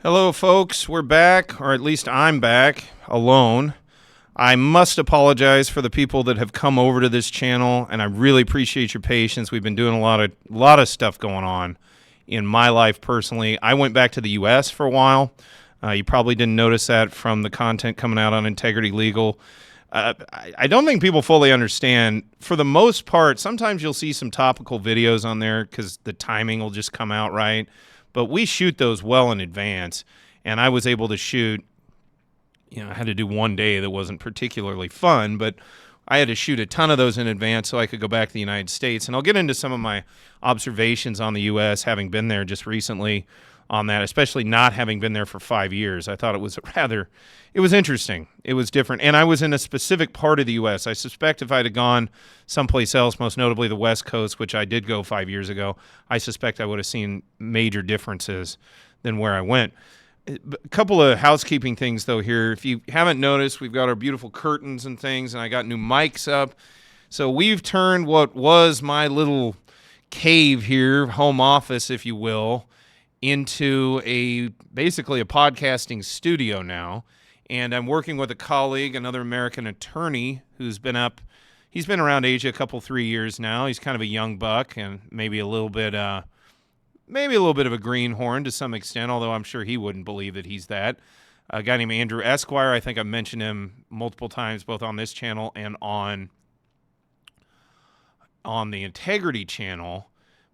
Hello, folks. We're back, or at least I'm back, alone. I must apologize for the people that have come over to this channel, and I really appreciate your patience. We've been doing a lot of stuff going on in my life personally. I went back to the U.S. for a while. You probably didn't notice that from the content coming out on Integrity Legal. I don't think people fully understand. For the most part, sometimes you'll see some topical videos on there because the timing will just come out right. But we shoot those well in advance, and I was able to shoot, I had to do one day that wasn't particularly fun, but I had to shoot a ton of those in advance so I could go back to the United States. And I'll get into some of my observations on the U.S., having been there just recently on that, especially not having been there for 5 years. I thought it was it was interesting. It was different. And I was in a specific part of the U.S. I suspect if I'd have gone someplace else, most notably the West Coast, which I did go 5 years ago, I suspect I would have seen major differences than where I went. A couple of housekeeping things, though, here. If you haven't noticed, we've got our beautiful curtains and things, and I got new mics up. So we've turned what was my little cave here, home office, if you will, into basically a podcasting studio now. And I'm working with a colleague, another American attorney who's he's been around Asia a 3 years now. He's kind of a young buck and maybe a little bit of a greenhorn to some extent, although I'm sure he wouldn't believe that he's that. A guy named Andrew Esquire. I think I've mentioned him multiple times, both on this channel and on the Integrity channel.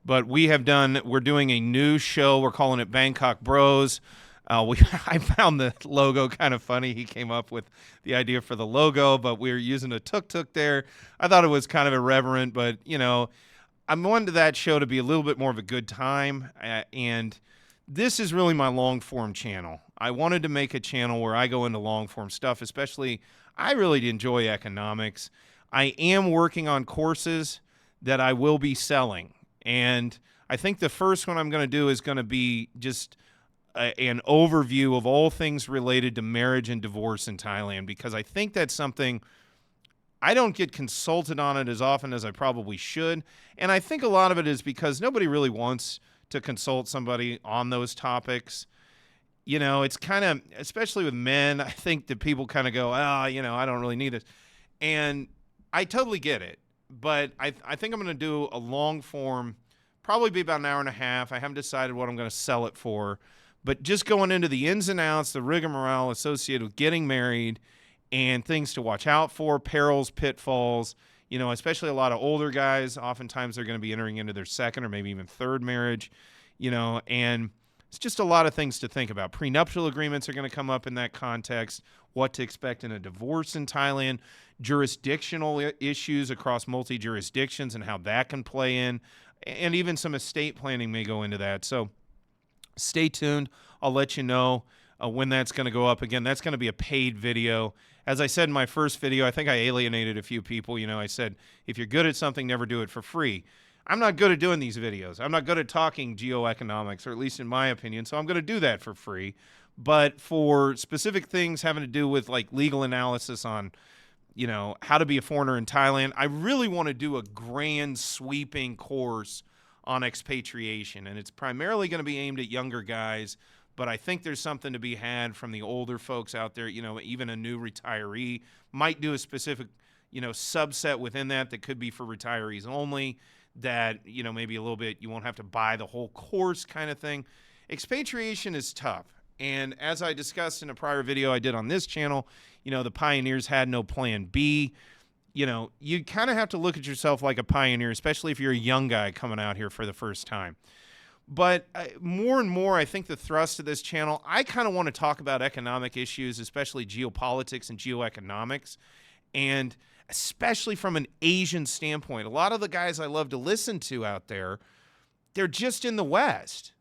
But we're doing a new show. We're calling it Bangkok Bros. I found the logo kind of funny. He came up with the idea for the logo, but we were using a tuk-tuk there. I thought it was kind of irreverent, but, I'm wanting that show to be a little bit more of a good time, and this is really my long-form channel. I wanted to make a channel where I go into long-form stuff, especially I really enjoy economics. I am working on courses that I will be selling, and I think the first one I'm going to do is going to be just an overview of all things related to marriage and divorce in Thailand, because I think that's something I don't get consulted on it as often as I probably should. And I think a lot of it is because nobody really wants to consult somebody on those topics. It's kind of, especially with men, I think that people kind of go, I don't really need this. And I totally get it. But I think I'm going to do a long form, probably be about an hour and a half. I haven't decided what I'm going to sell it for. But just going into the ins and outs, the rigmarole associated with getting married, and things to watch out for, perils, pitfalls, especially a lot of older guys. Oftentimes they're going to be entering into their second or maybe even third marriage, and it's just a lot of things to think about. Prenuptial agreements are going to come up in that context, what to expect in a divorce in Thailand, jurisdictional issues across multi-jurisdictions and how that can play in, and even some estate planning may go into that. So stay tuned. I'll let you know when that's going to go up. Again, that's going to be a paid video. As I said in my first video, I think I alienated a few people. I said, if you're good at something, never do it for free. I'm not good at doing these videos. I'm not good at talking geoeconomics, or at least in my opinion, so I'm going to do that for free. But for specific things having to do with like legal analysis on, how to be a foreigner in Thailand, I really want to do a grand sweeping course on expatriation. And it's primarily going to be aimed at younger guys, but I think there's something to be had from the older folks out there. Even a new retiree might do a specific, subset within that could be for retirees only, that, maybe a little bit, you won't have to buy the whole course kind of thing. Expatriation is tough. And as I discussed in a prior video I did on this channel, the pioneers had no plan B. You kind of have to look at yourself like a pioneer, especially if you're a young guy coming out here for the first time. But more and more, I think the thrust of this channel, I kind of want to talk about economic issues, especially geopolitics and geoeconomics, and especially from an Asian standpoint. A lot of the guys I love to listen to out there, they're just in the West,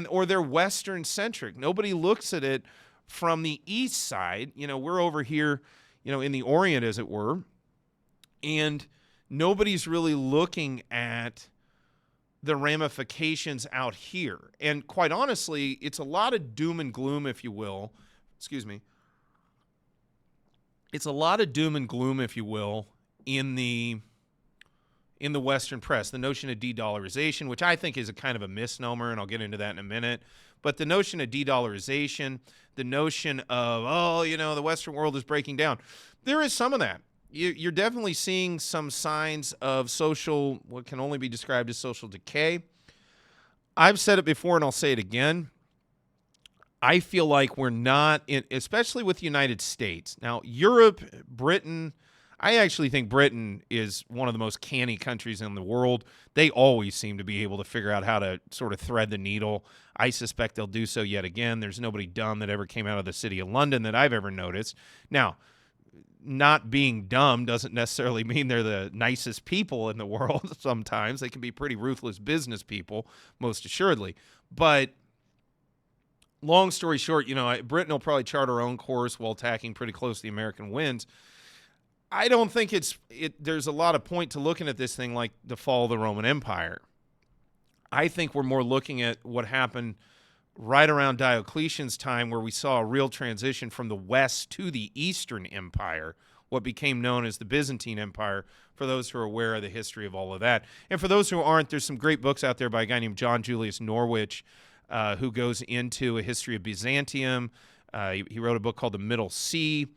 or they're Western-centric. Nobody looks at it from the East side. We're over here, in the Orient, as it were, and nobody's really looking at the ramifications out here. And quite honestly, it's a lot of doom and gloom, if you will. Excuse me. It's a lot of doom and gloom, if you will, in the Western press. The notion of de-dollarization, which I think is a kind of a misnomer, and I'll get into that in a minute. But the notion of de-dollarization, the notion of, oh, the Western world is breaking down, there is some of that. You're definitely seeing some signs of what can only be described as social decay. I've said it before and I'll say it again. I feel like we're not, especially with the United States. Now, Europe, Britain, I actually think Britain is one of the most canny countries in the world. They always seem to be able to figure out how to sort of thread the needle. I suspect they'll do so yet again. There's nobody dumb that ever came out of the city of London that I've ever noticed. Now, not being dumb doesn't necessarily mean they're the nicest people in the world. Sometimes they can be pretty ruthless business people, most assuredly. But long story short, Britain will probably chart her own course while tacking pretty close to the American winds. I don't think there's a lot of point to looking at this thing like the fall of the Roman Empire. I think we're more looking at what happened right around Diocletian's time, where we saw a real transition from the West to the Eastern Empire, what became known as the Byzantine Empire, for those who are aware of the history of all of that. And for those who aren't, there's some great books out there by a guy named John Julius Norwich, who goes into a history of Byzantium. He wrote a book called The Middle Sea.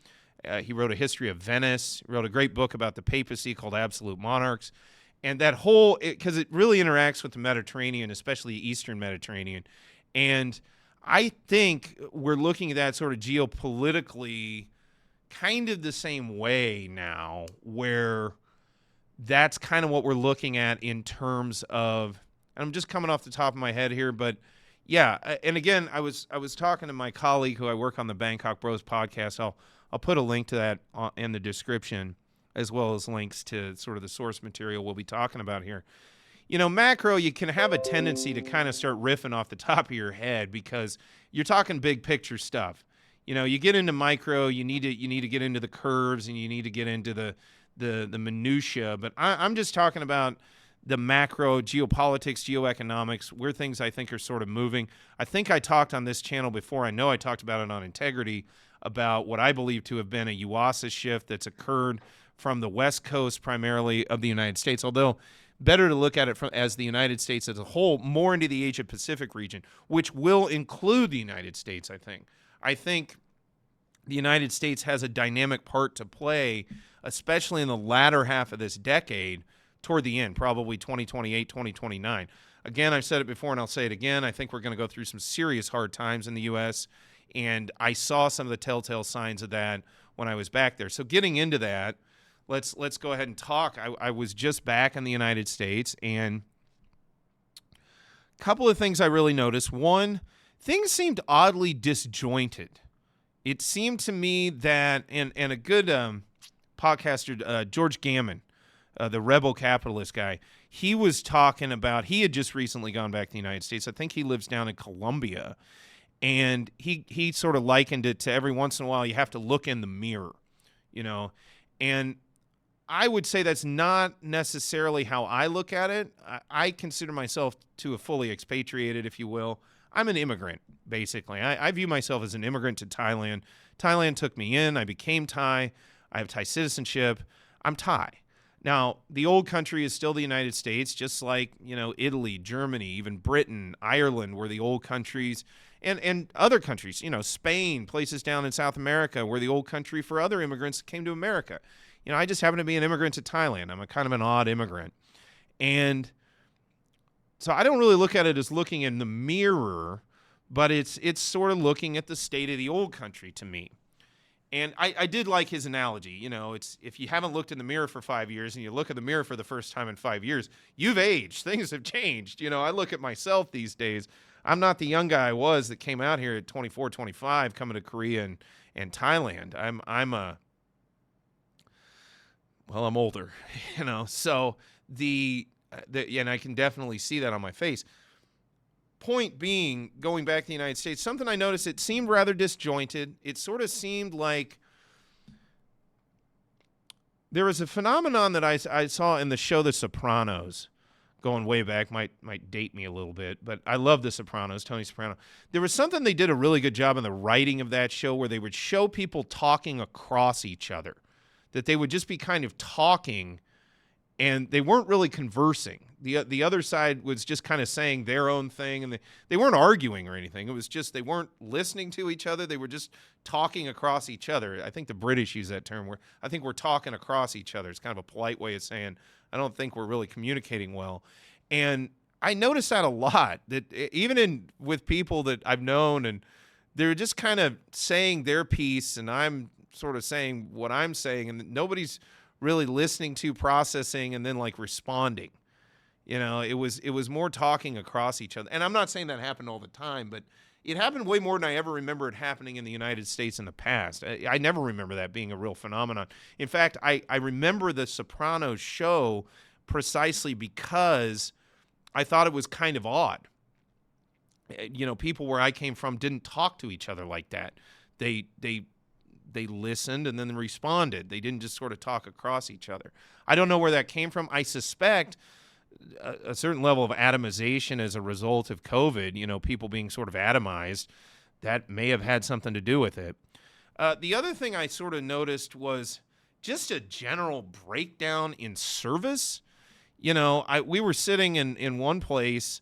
He wrote a history of Venice. He wrote a great book about the papacy called Absolute Monarchs. And that because it really interacts with the Mediterranean, especially the Eastern Mediterranean. And I think we're looking at that sort of geopolitically kind of the same way now, where that's kind of what we're looking at in terms of, and I'm just coming off the top of my head here, but yeah. And again, I was talking to my colleague who I work on the Bangkok Bros podcast. I'll put a link to that in the description, as well as links to sort of the source material we'll be talking about here. Macro, you can have a tendency to kind of start riffing off the top of your head because you're talking big picture stuff. You get into micro, you need to get into the curves, and you need to get into the minutia. But I'm just talking about the macro, geopolitics, geoeconomics, where things I think are sort of moving. I think I talked on this channel before. I know I talked about it on Integrity, about what I believe to have been a UASA shift that's occurred from the West Coast primarily of the United States, although better to look at it as the United States as a whole, more into the Asia-Pacific region, which will include the United States, I think. I think the United States has a dynamic part to play, especially in the latter half of this decade, toward the end, probably 2028, 2029. Again, I've said it before and I'll say it again. I think we're going to go through some serious hard times in the U.S., and I saw some of the telltale signs of that when I was back there. So getting into that, let's go ahead and talk. I was just back in the United States, and a couple of things I really noticed. One, things seemed oddly disjointed. It seemed to me that, and a good podcaster, George Gammon, the rebel capitalist guy, he was talking about, he had just recently gone back to the United States. I think he lives down in Colombia. And he sort of likened it to every once in a while you have to look in the mirror, And I would say that's not necessarily how I look at it. I consider myself to have fully expatriated, if you will. I'm an immigrant, basically. I view myself as an immigrant to Thailand. Thailand took me in. I became Thai. I have Thai citizenship. I'm Thai. Now, the old country is still the United States, just like, Italy, Germany, even Britain, Ireland were the old countries. And other countries, Spain, places down in South America were the old country for other immigrants that came to America. I just happen to be an immigrant to Thailand. I'm a kind of an odd immigrant. And so I don't really look at it as looking in the mirror, but it's sort of looking at the state of the old country to me. And I did like his analogy. It's if you haven't looked in the mirror for 5 years and you look in the mirror for the first time in 5 years, you've aged. Things have changed. I look at myself these days. I'm not the young guy I was that came out here at 24, 25, coming to Korea and Thailand. I'm older, So and I can definitely see that on my face. Point being, going back to the United States, something I noticed, it seemed rather disjointed. It sort of seemed like there was a phenomenon that I saw in the show The Sopranos. Going way back, might date me a little bit, but I love The Sopranos, Tony Soprano. There was something they did a really good job in the writing of that show where they would show people talking across each other, that they would just be kind of talking, and they weren't really conversing. The other side was just kind of saying their own thing, and they weren't arguing or anything. It was just they weren't listening to each other. They were just talking across each other. I think the British use that term where I think we're talking across each other. It's kind of a polite way of saying I don't think we're really communicating well. And I noticed that a lot, that even with people that I've known, and they're just kind of saying their piece, and I'm sort of saying what I'm saying, and nobody's really listening to, processing, and then like responding. It was more talking across each other. And I'm not saying that happened all the time, but it happened way more than I ever remember it happening in the United States in the past. I never remember that being a real phenomenon. In fact, I remember the Sopranos show precisely because I thought it was kind of odd. People where I came from didn't talk to each other like that. They listened and then responded. They didn't just sort of talk across each other. I don't know where that came from. I suspect a certain level of atomization as a result of COVID, people being sort of atomized, that may have had something to do with it. The other thing I sort of noticed was just a general breakdown in service. We were sitting in one place,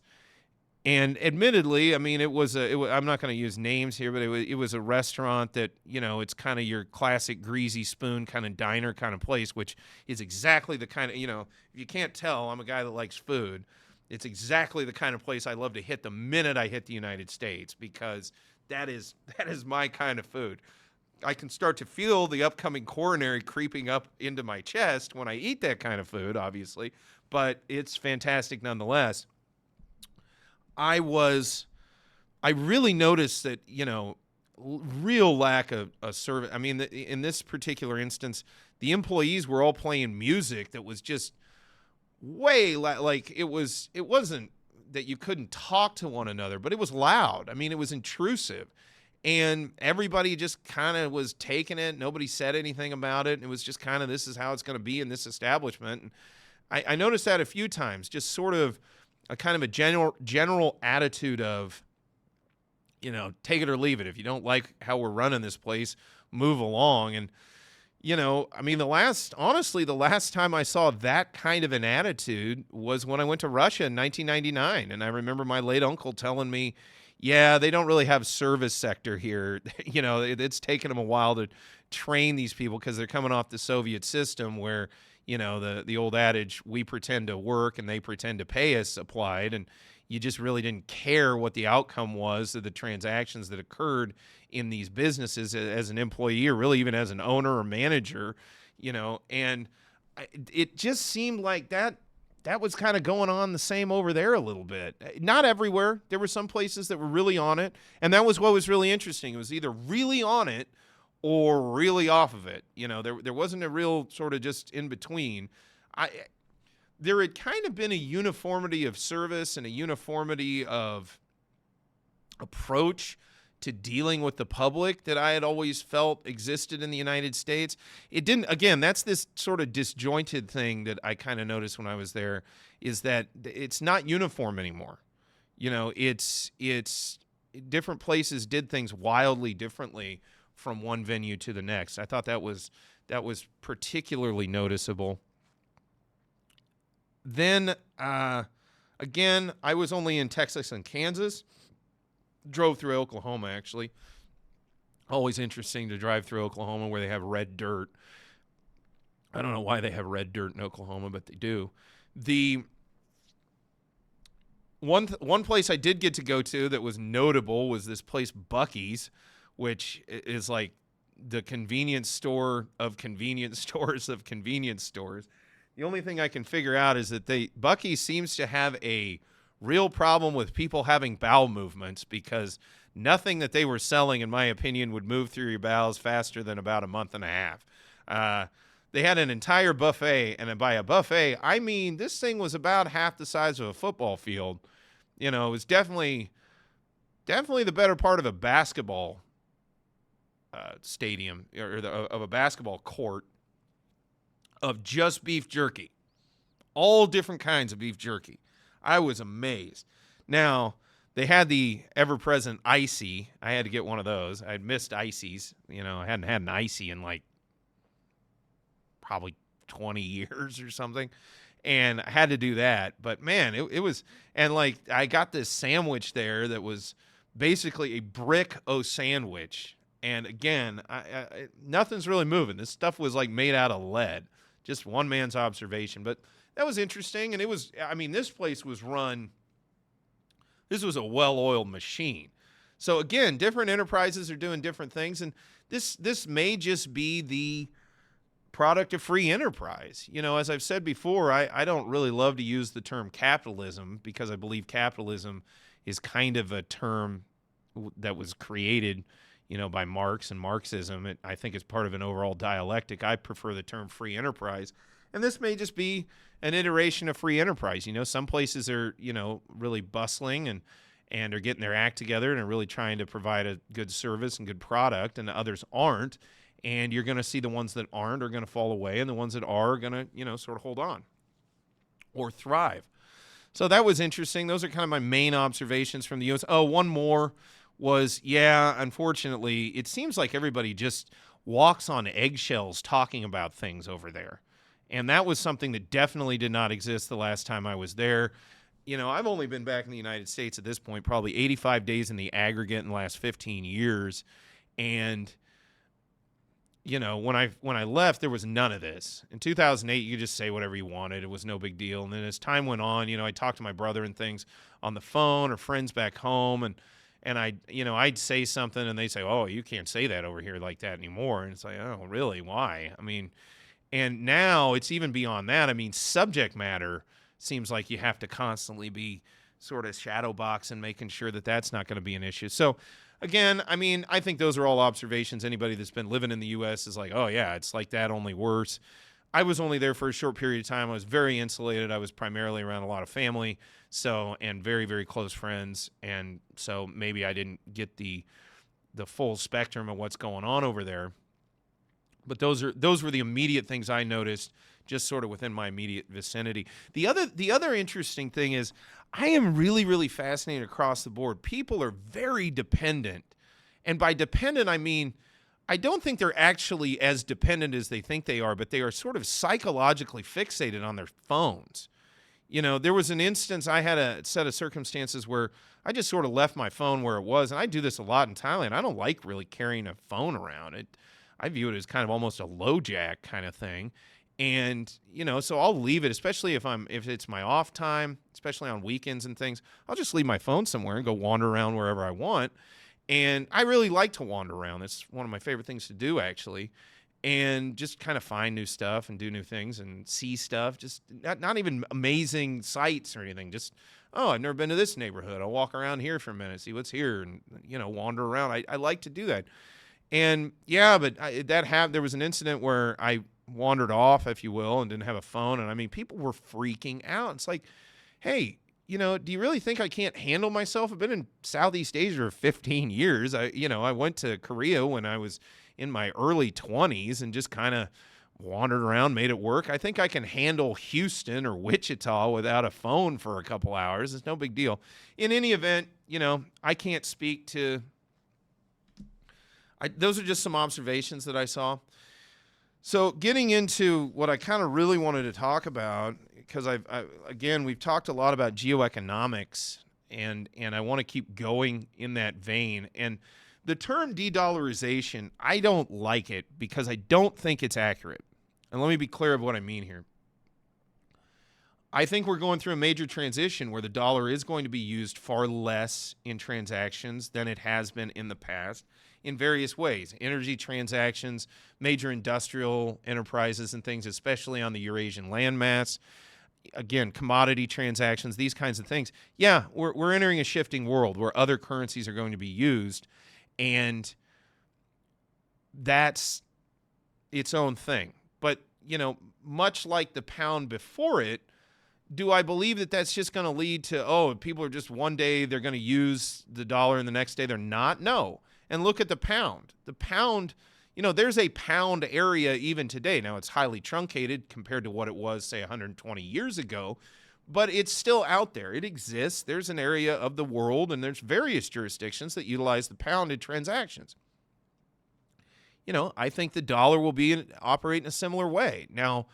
and admittedly, I mean, I'm not going to use names here, but it was a restaurant that, it's kind of your classic greasy spoon kind of diner kind of place, which is exactly the kind of, if you can't tell, I'm a guy that likes food. It's exactly the kind of place I love to hit the minute I hit the United States, because that is my kind of food. I can start to feel the upcoming coronary creeping up into my chest when I eat that kind of food, obviously, but it's fantastic nonetheless. I really noticed that, real lack of service. I mean, in this particular instance, the employees were all playing music that was just way like it wasn't that you couldn't talk to one another, but it was loud. I mean, it was intrusive, and everybody just kind of was taking it. Nobody said anything about it. It was just kind of, this is how it's going to be in this establishment. And I noticed that a few times, just sort of a kind of a general attitude of, take it or leave it. If you don't like how we're running this place, move along. And, I mean, the last time I saw that kind of an attitude was when I went to Russia in 1999. And I remember my late uncle telling me, yeah, they don't really have service sector here. It's taken them a while to train these people because they're coming off the Soviet system where, the old adage, we pretend to work and they pretend to pay us, applied, and you just really didn't care what the outcome was of the transactions that occurred in these businesses as an employee, or really even as an owner or manager, and it just seemed like that was kind of going on the same over there a little bit. Not everywhere. There were some places that were really on it, and that was what was really interesting. It was either really on it or really off of it. There wasn't a real sort of just in between. There had kind of been a uniformity of service and a uniformity of approach to dealing with the public that I had always felt existed in the United States. It didn't, again, that's this sort of disjointed thing that I kind of noticed when I was there, is that it's not uniform anymore. It's different places did things wildly differently from one venue to the next. I thought that was particularly noticeable. Then, again, I was only in Texas and Kansas. Drove through Oklahoma, actually. Always interesting to drive through Oklahoma where they have red dirt. I don't know why they have red dirt in Oklahoma, but they do. The one place I did get to go to that was notable was this place, Buc-ee's, which is like the convenience store of convenience stores of convenience stores. The only thing I can figure out is that Buc-ee's seems to have a real problem with people having bowel movements, because nothing that they were selling, in my opinion, would move through your bowels faster than about a month and a half. They had an entire buffet, and by a buffet, I mean this thing was about half the size of a football field. It was definitely the better part of a basketball stadium, or of a basketball court, of just beef jerky, all different kinds of beef jerky. I was amazed. Now, they had the ever-present icy. I had to get one of those. I'd missed ices. I hadn't had an icy in like probably 20 years or something. and I had to do that. But man, it was, and like I got this sandwich there that was basically a brick o sandwich. And again, nothing's really moving. This stuff was like made out of lead. Just one man's observation, but that was interesting. And it was, I mean, this place was run. This was a well-oiled machine. So again, different enterprises are doing different things, and this may just be the product of free enterprise. You know, as I've said before, I don't really love to use the term capitalism because I believe capitalism is kind of a term that was created, you know, by Marx and Marxism. I think it's part of an overall dialectic. I prefer the term free enterprise, and this may just be an iteration of free enterprise. You know, some places are, you know, really bustling and are getting their act together and are really trying to provide a good service and good product, and others aren't. And you're going to see the ones that aren't are going to fall away, and the ones that are going to, you know, sort of hold on or thrive. So that was interesting. Those are kind of my main observations from the U.S. Oh, one more was, yeah, unfortunately, it seems like everybody just walks on eggshells talking about things over there. And that was something that definitely did not exist the last time I was there. You know, I've only been back in the United States at this point, probably 85 days in the aggregate in the last 15 years. And, you know, when I left, there was none of this. In 2008, you could just say whatever you wanted. It was no big deal. And then as time went on, you know, I talked to my brother and things on the phone or friends back home. And I, you know, I'd say something and they say, oh, you can't say that over here like that anymore. And it's like, oh, really? Why? I mean, and now it's even beyond that. I mean, subject matter seems like you have to constantly be sort of shadow boxing, making sure that that's not going to be an issue. So, again, I mean, I think those are all observations. Anybody that's been living in the U.S. is like, oh, yeah, it's like that, only worse. I was only there for a short period of time. I was very insulated. I was primarily around a lot of family, and very, very close friends. And so maybe I didn't get the full spectrum of what's going on over there. But those were the immediate things I noticed, just sort of within my immediate vicinity. The other interesting thing is I am really, really fascinated across the board. People are very dependent. And by dependent, I mean, I don't think they're actually as dependent as they think they are, but they are sort of psychologically fixated on their phones. You know, there was an instance, I had a set of circumstances where I just sort of left my phone where it was. And I do this a lot in Thailand. I don't like really carrying a phone around. I view it as kind of almost a low jack kind of thing. And, you know, so I'll leave it, especially if it's my off time, especially on weekends and things. I'll just leave my phone somewhere and go wander around wherever I want. And I really like to wander around. It's one of my favorite things to do, actually. And just kind of find new stuff and do new things and see stuff. Just not even amazing sights or anything. Just, oh, I've never been to this neighborhood. I'll walk around here for a minute, see what's here, and, you know, wander around. I like to do that. And, yeah, but there was an incident where I wandered off, if you will, and didn't have a phone. And, I mean, people were freaking out. It's like, hey, you know, do you really think I can't handle myself? I've been in Southeast Asia for 15 years. I went to Korea when I was in my early 20s and just kind of wandered around, made it work. I think I can handle Houston or Wichita without a phone for a couple hours. It's no big deal. In any event, you know, I can't speak to... those are just some observations that I saw. So getting into what I kind of really wanted to talk about, because again, we've talked a lot about geoeconomics, and I want to keep going in that vein. And the term de-dollarization, I don't like it because I don't think it's accurate. And let me be clear of what I mean here. I think we're going through a major transition where the dollar is going to be used far less in transactions than it has been in the past in various ways. Energy transactions, major industrial enterprises and things, especially on the Eurasian landmass. Again, commodity transactions, these kinds of things. Yeah, we're entering a shifting world where other currencies are going to be used, and that's its own thing. But, you know, much like the pound before it, do I believe that that's just going to lead to, people are just one day they're going to use the dollar and the next day they're not? No. And look at the pound. The pound, you know, there's a pound area even today. Now, it's highly truncated compared to what it was, say, 120 years ago, but it's still out there. It exists. There's an area of the world, and there's various jurisdictions that utilize the pound in transactions. You know, I think the dollar will operate in a similar way. Now,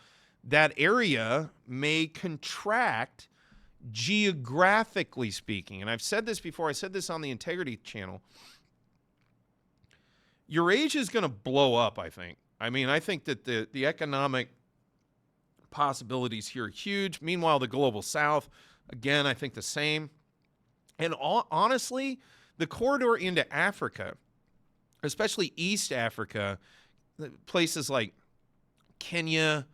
that area may contract geographically speaking. And I've said this before. I said this on the Integrity channel. Eurasia is going to blow up, I think. I mean, I think that the economic possibilities here are huge. Meanwhile, the global south, again, I think the same. And honestly, the corridor into Africa, especially East Africa, places like Kenya,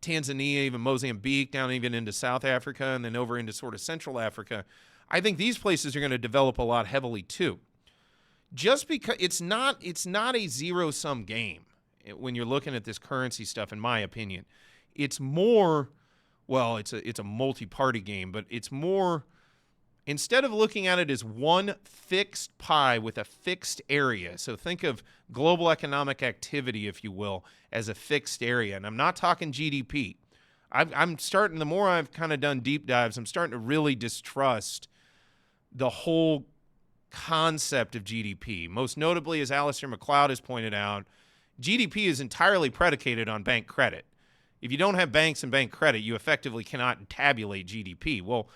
Tanzania, even Mozambique, down even into South Africa, and then over into sort of Central Africa, I think these places are going to develop a lot heavily too. Just because it's not a zero-sum game when you're looking at this currency stuff, in my opinion. It's more, well, it's a multi-party game, but it's more, instead of looking at it as one fixed pie with a fixed area, so think of global economic activity, if you will, as a fixed area. And I'm not talking GDP. I'm starting, the more I've kind of done deep dives, I'm starting to really distrust the whole concept of GDP. Most notably, as Alistair McLeod has pointed out, GDP is entirely predicated on bank credit. If you don't have banks and bank credit, you effectively cannot tabulate GDP. Well,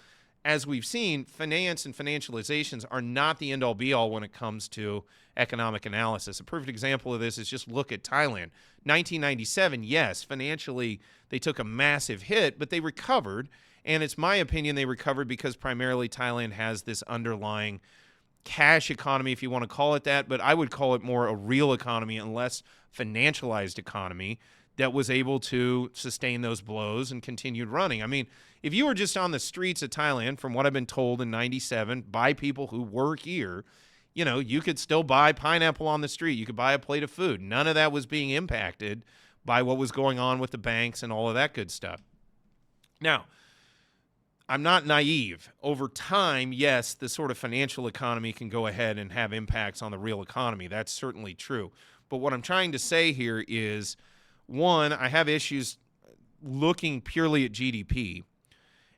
as we've seen, finance and financializations are not the end-all be-all when it comes to economic analysis. A perfect example of this is just look at Thailand. 1997, yes, financially they took a massive hit, but they recovered. And it's my opinion they recovered because primarily Thailand has this underlying cash economy, if you want to call it that, but I would call it more a real economy and less financialized economy that was able to sustain those blows and continued running. I mean, if you were just on the streets of Thailand, from what I've been told in 97, by people who were here, you know, you could still buy pineapple on the street. You could buy a plate of food. None of that was being impacted by what was going on with the banks and all of that good stuff. Now, I'm not naive. Over time, yes, the sort of financial economy can go ahead and have impacts on the real economy. That's certainly true. But what I'm trying to say here is, one, I have issues looking purely at GDP.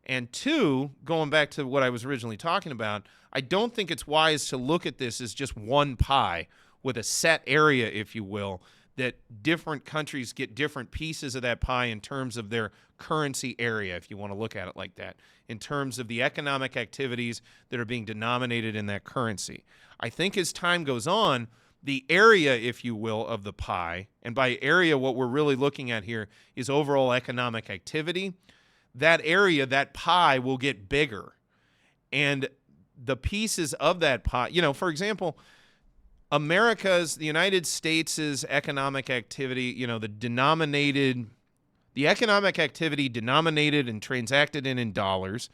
And two, going back to what I was originally talking about, I don't think it's wise to look at this as just one pie with a set area, if you will, that different countries get different pieces of that pie in terms of their currency area, if you want to look at it like that, in terms of the economic activities that are being denominated in that currency. I think as time goes on, the area, if you will, of the pie, and by area, what we're really looking at here is overall economic activity, that area, that pie will get bigger. And the pieces of that pie, you know, for example, the United States' economic activity, you know, the economic activity denominated and transacted in dollars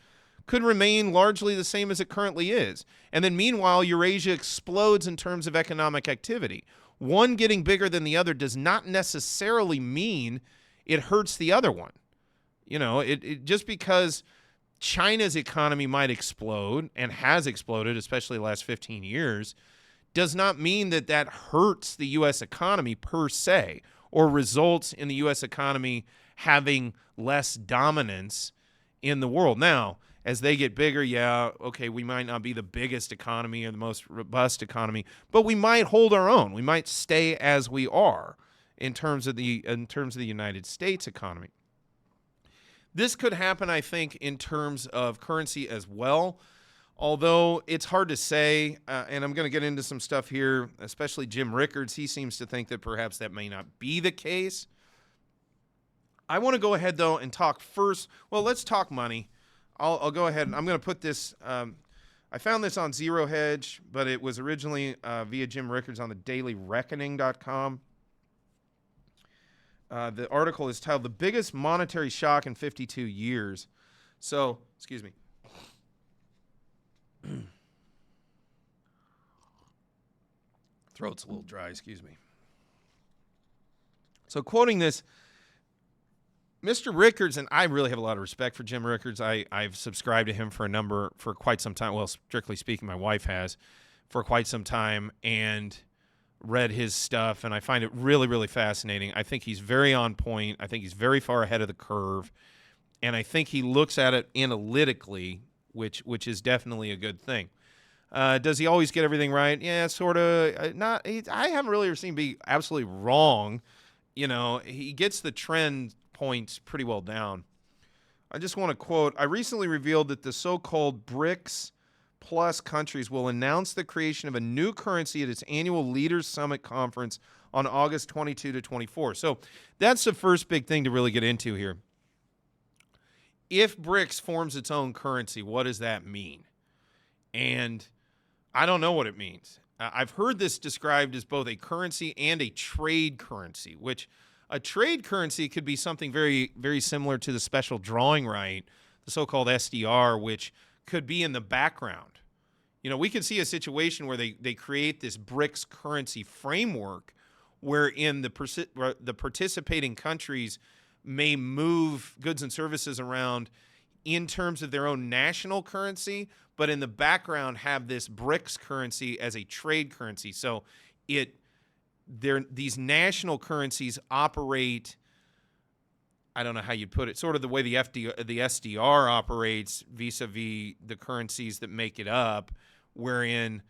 could remain largely the same as it currently is. And then meanwhile, Eurasia explodes in terms of economic activity. One getting bigger than the other does not necessarily mean it hurts the other one. You know, it just because China's economy might explode and has exploded, especially the last 15 years, does not mean that that hurts the U.S. economy per se or results in the U.S. economy having less dominance in the world. Now, as they get bigger, yeah, okay, we might not be the biggest economy or the most robust economy, but we might hold our own. We might stay as we are in terms of the United States economy. This could happen, I think, in terms of currency as well, although it's hard to say, and I'm going to get into some stuff here, especially Jim Rickards. He seems to think that perhaps that may not be the case. I want to go ahead, though, and talk first. Well, let's talk money. I'll go ahead, and I'm going to put this. I found this on Zero Hedge, but it was originally via Jim Rickards on the dailyreckoning.com. The article is titled "The Biggest Monetary Shock in 52 Years." So, excuse me. Throat's a little dry, excuse me. So, quoting this, Mr. Rickards, and I really have a lot of respect for Jim Rickards. I've subscribed to him for quite some time. Well, strictly speaking, my wife has for quite some time, and read his stuff, and I find it really, really fascinating. I think he's very on point. I think he's very far ahead of the curve, and I think he looks at it analytically, which is definitely a good thing. Does he always get everything right? Yeah, sort of. I haven't really ever seen him be absolutely wrong. You know, he gets the trend points pretty well down. I just want to quote, I recently revealed that the so-called BRICS plus countries will announce the creation of a new currency at its annual Leaders Summit conference on August 22 to 24. So that's the first big thing to really get into here. If BRICS forms its own currency, what does that mean? And I don't know what it means. I've heard this described as both a currency and a trade currency, which a trade currency could be something very, very similar to the special drawing right, the so-called SDR, which could be in the background. You know, we could see a situation where they create this BRICS currency framework wherein the participating countries may move goods and services around in terms of their own national currency, but in the background have this BRICS currency as a trade currency. So these national currencies operate, I don't know how you'd put it, sort of the way the SDR operates vis-a-vis the currencies that make it up, wherein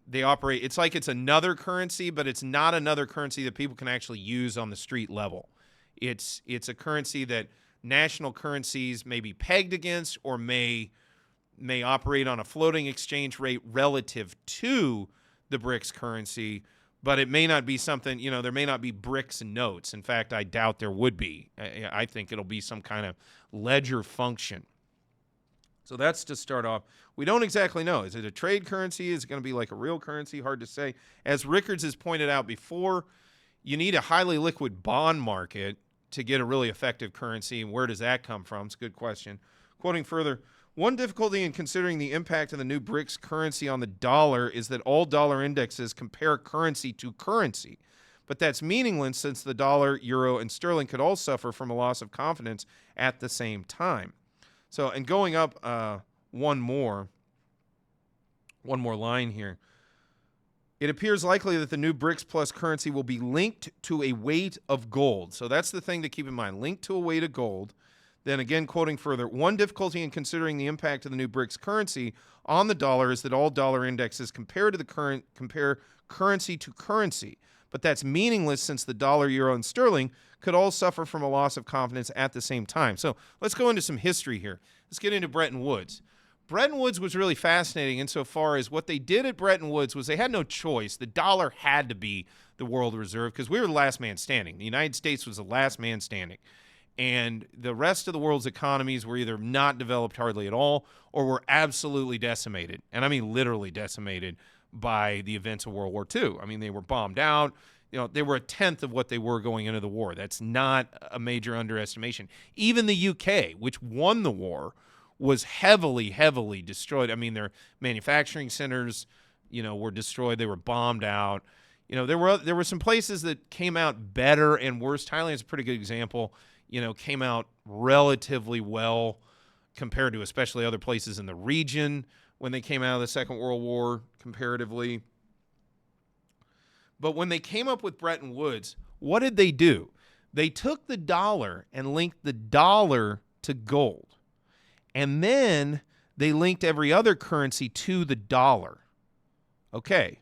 they operate, it's like it's another currency, but it's not another currency that people can actually use on the street level. It's a currency that national currencies may be pegged against or may operate on a floating exchange rate relative to the BRICS currency, but it may not be something, you know, there may not be BRICS notes. In fact, I doubt there would be. I think it'll be some kind of ledger function. So that's to start off. We don't exactly know. Is it a trade currency? Is it going to be like a real currency? Hard to say. As Rickards has pointed out before, you need a highly liquid bond market to get a really effective currency. And where does that come from? It's a good question. Quoting further, one difficulty in considering the impact of the new BRICS currency on the dollar is that all dollar indexes compare currency to currency. But that's meaningless since the dollar, euro, and sterling could all suffer from a loss of confidence at the same time. So, and going up one more line here. It appears likely that the new BRICS plus currency will be linked to a weight of gold. So that's the thing to keep in mind, linked to a weight of gold. Then again, quoting further, one difficulty in considering the impact of the new BRICS currency on the dollar is that all dollar indexes compare currency to currency. But that's meaningless since the dollar, euro, and sterling could all suffer from a loss of confidence at the same time. So let's go into some history here. Let's get into Bretton Woods. Bretton Woods was really fascinating insofar as what they did at Bretton Woods was they had no choice. The dollar had to be the world reserve because we were the last man standing. The United States was the last man standing. And the rest of the world's economies were either not developed hardly at all or were absolutely decimated. And I mean literally decimated by the events of World War II. I mean, they were bombed out. You know, they were a tenth of what they were going into the war. That's not a major underestimation. Even the UK, which won the war, was heavily, heavily destroyed. I mean, their manufacturing centers, you know, were destroyed. They were bombed out. You know, there were some places that came out better and worse. Thailand's a pretty good example. You know, came out relatively well compared to especially other places in the region when they came out of the Second World War comparatively. But when they came up with Bretton Woods, what did they do? They took the dollar and linked the dollar to gold. And then they linked every other currency to the dollar. Okay.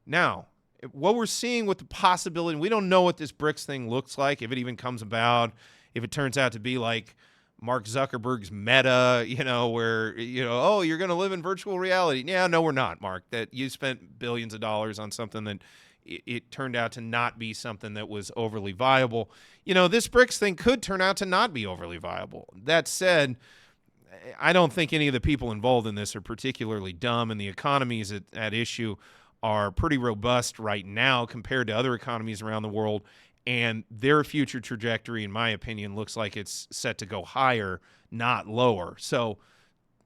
Now, what we're seeing with the possibility, we don't know what this BRICS thing looks like, if it even comes about, if it turns out to be like Mark Zuckerberg's Meta, you know, where, you know, oh, you're going to live in virtual reality. Yeah, no, we're not, Mark. That you spent billions of dollars on something that it turned out to not be something that was overly viable. You know, this BRICS thing could turn out to not be overly viable. That said, I don't think any of the people involved in this are particularly dumb, and the economies at issue are pretty robust right now compared to other economies around the world, and their future trajectory, in my opinion, looks like it's set to go higher, not lower. So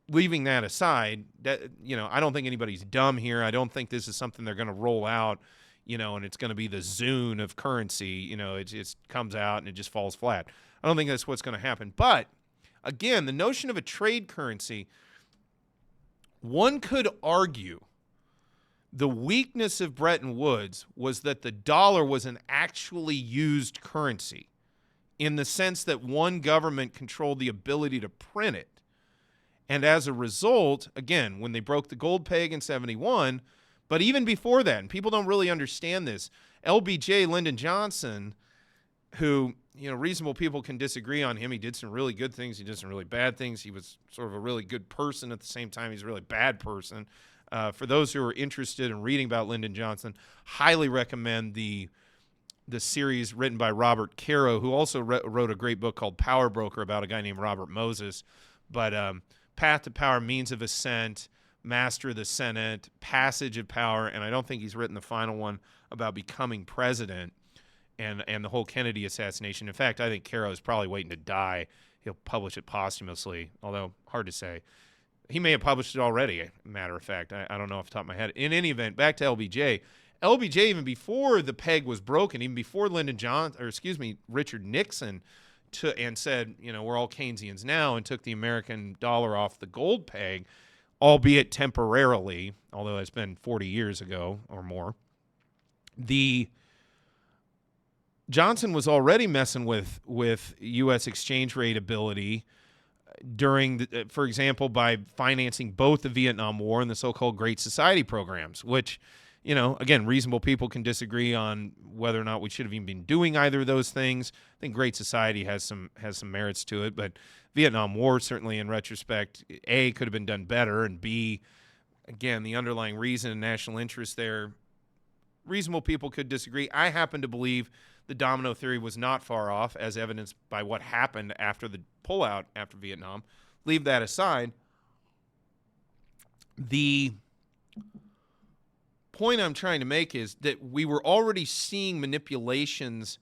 leaving that aside, that, you know, I don't think anybody's dumb here. I don't think this is something they're going to roll out, you know, and it's going to be the Zune of currency. You know, it just comes out and it just falls flat. I don't think that's what's going to happen. But again, the notion of a trade currency, one could argue the weakness of Bretton Woods was that the dollar was an actually used currency in the sense that one government controlled the ability to print it. And as a result, again, when they broke the gold peg in 71, but even before that, and people don't really understand this, LBJ, Lyndon Johnson, who, reasonable people can disagree on him. He did some really good things. He did some really bad things. He was sort of a really good person at the same time. He's a really bad person. For those who are interested in reading about Lyndon Johnson, highly recommend the series written by Robert Caro, who also wrote a great book called Power Broker about a guy named Robert Moses. But Path to Power, Means of Ascent, Master of the Senate, Passage of Power, and I don't think he's written the final one about becoming president and the whole Kennedy assassination. In fact, I think Caro is probably waiting to die. He'll publish it posthumously, although hard to say. He may have published it already, matter of fact. I don't know off the top of my head. In any event, back to LBJ. LBJ, even before the peg was broken, even before Richard Nixon and said, we're all Keynesians now, and took the American dollar off the gold peg, albeit temporarily, although it's been 40 years ago or more, Johnson was already messing with U.S. exchange rate ability during, for example, by financing both the Vietnam War and the so-called Great Society programs, which, again, reasonable people can disagree on whether or not we should have even been doing either of those things. I think Great Society has some merits to it, but Vietnam War, certainly in retrospect, A, could have been done better, and B, again, the underlying reason and national interest there, reasonable people could disagree. I happen to believe the domino theory was not far off, as evidenced by what happened after the pullout after Vietnam. Leave that aside. The point I'm trying to make is that we were already seeing manipulations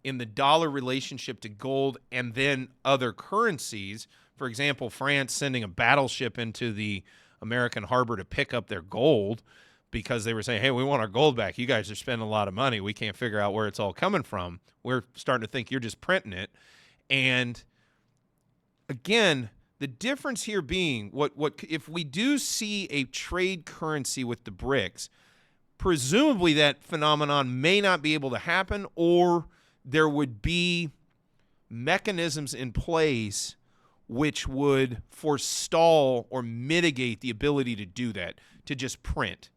in the dollar relationship to gold and then other currencies. For example, France sending a battleship into the American harbor to pick up their gold because they were saying, hey, we want our gold back. You guys are spending a lot of money. We can't figure out where it's all coming from. We're starting to think you're just printing it. And again, the difference here being what if we do see a trade currency with the BRICS, presumably that phenomenon may not be able to happen, or there would be mechanisms in place which would forestall or mitigate the ability to do that, to just print.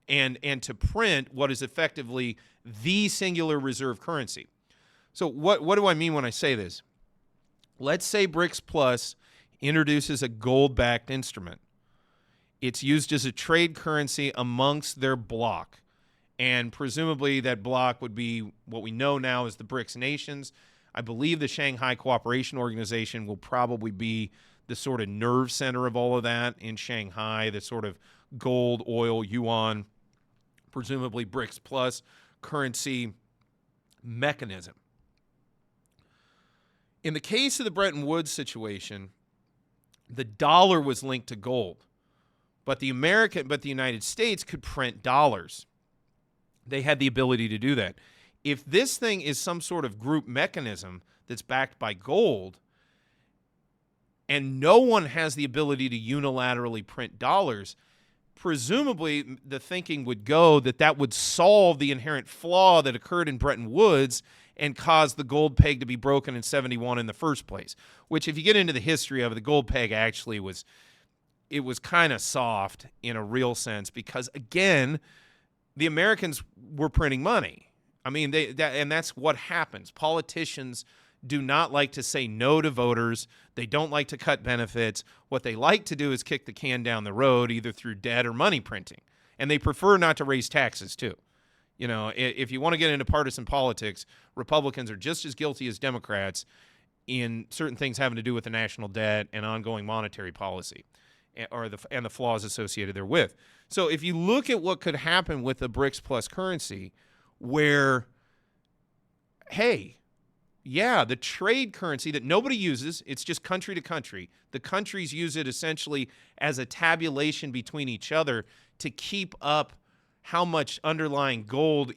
And to print what is effectively the singular reserve currency. So what do I mean when I say this? Let's say BRICS Plus introduces a gold-backed instrument. It's used as a trade currency amongst their bloc. And presumably that bloc would be what we know now as the BRICS nations. I believe the Shanghai Cooperation Organization will probably be the sort of nerve center of all of that in Shanghai, the sort of gold, oil, yuan, presumably BRICS Plus currency mechanism. In the case of the Bretton Woods situation, the dollar was linked to gold, but the United States could print dollars. They had the ability to do that. If this thing is some sort of group mechanism that's backed by gold, and no one has the ability to unilaterally print dollars, presumably the thinking would go that would solve the inherent flaw that occurred in Bretton Woods and cause the gold peg to be broken in 71 in the first place, which if you get into the history of it, the gold peg actually was kind of soft in a real sense because, again, the Americans were printing money. I mean, and that's what happens. Politicians do not like to say no to voters. They don't like to cut benefits. What they like to do is kick the can down the road, either through debt or money printing. And they prefer not to raise taxes, too. If you want to get into partisan politics, Republicans are just as guilty as Democrats in certain things having to do with the national debt and ongoing monetary policy and the flaws associated therewith. So if you look at what could happen with the BRICS Plus currency, where, hey, yeah, the trade currency that nobody uses, it's just country to country. The countries use it essentially as a tabulation between each other to keep up how much underlying gold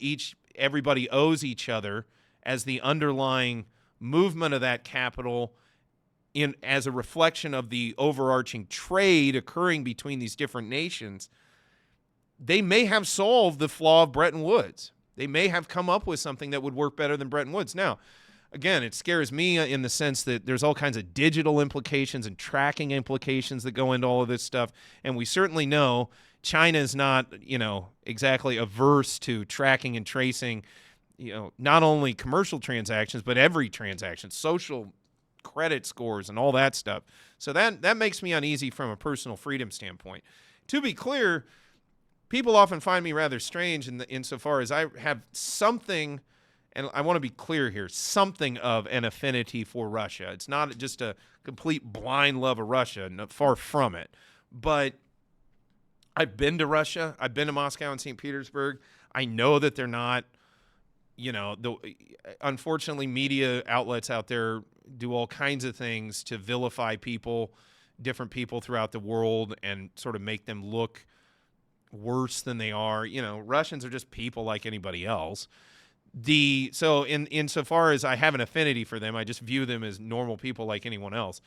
everybody owes each other as the underlying movement of that capital as a reflection of the overarching trade occurring between these different nations. They may have solved the flaw of Bretton Woods. They may have come up with something that would work better than Bretton Woods. Now, again, it scares me in the sense that there's all kinds of digital implications and tracking implications that go into all of this stuff. And we certainly know China is not, exactly averse to tracking and tracing not only commercial transactions, but every transaction, social credit scores and all that stuff. So that makes me uneasy from a personal freedom standpoint. To be clear, people often find me rather strange insofar as I have something, and I want to be clear here, something of an affinity for Russia. It's not just a complete blind love of Russia, far from it. But I've been to Russia. I've been to Moscow and St. Petersburg. I know that they're not, unfortunately, media outlets out there do all kinds of things to vilify people, different people throughout the world, and sort of make them look worse than they are. Russians are just people like anybody else. So insofar as I have an affinity for them, I just view them as normal people like anyone else.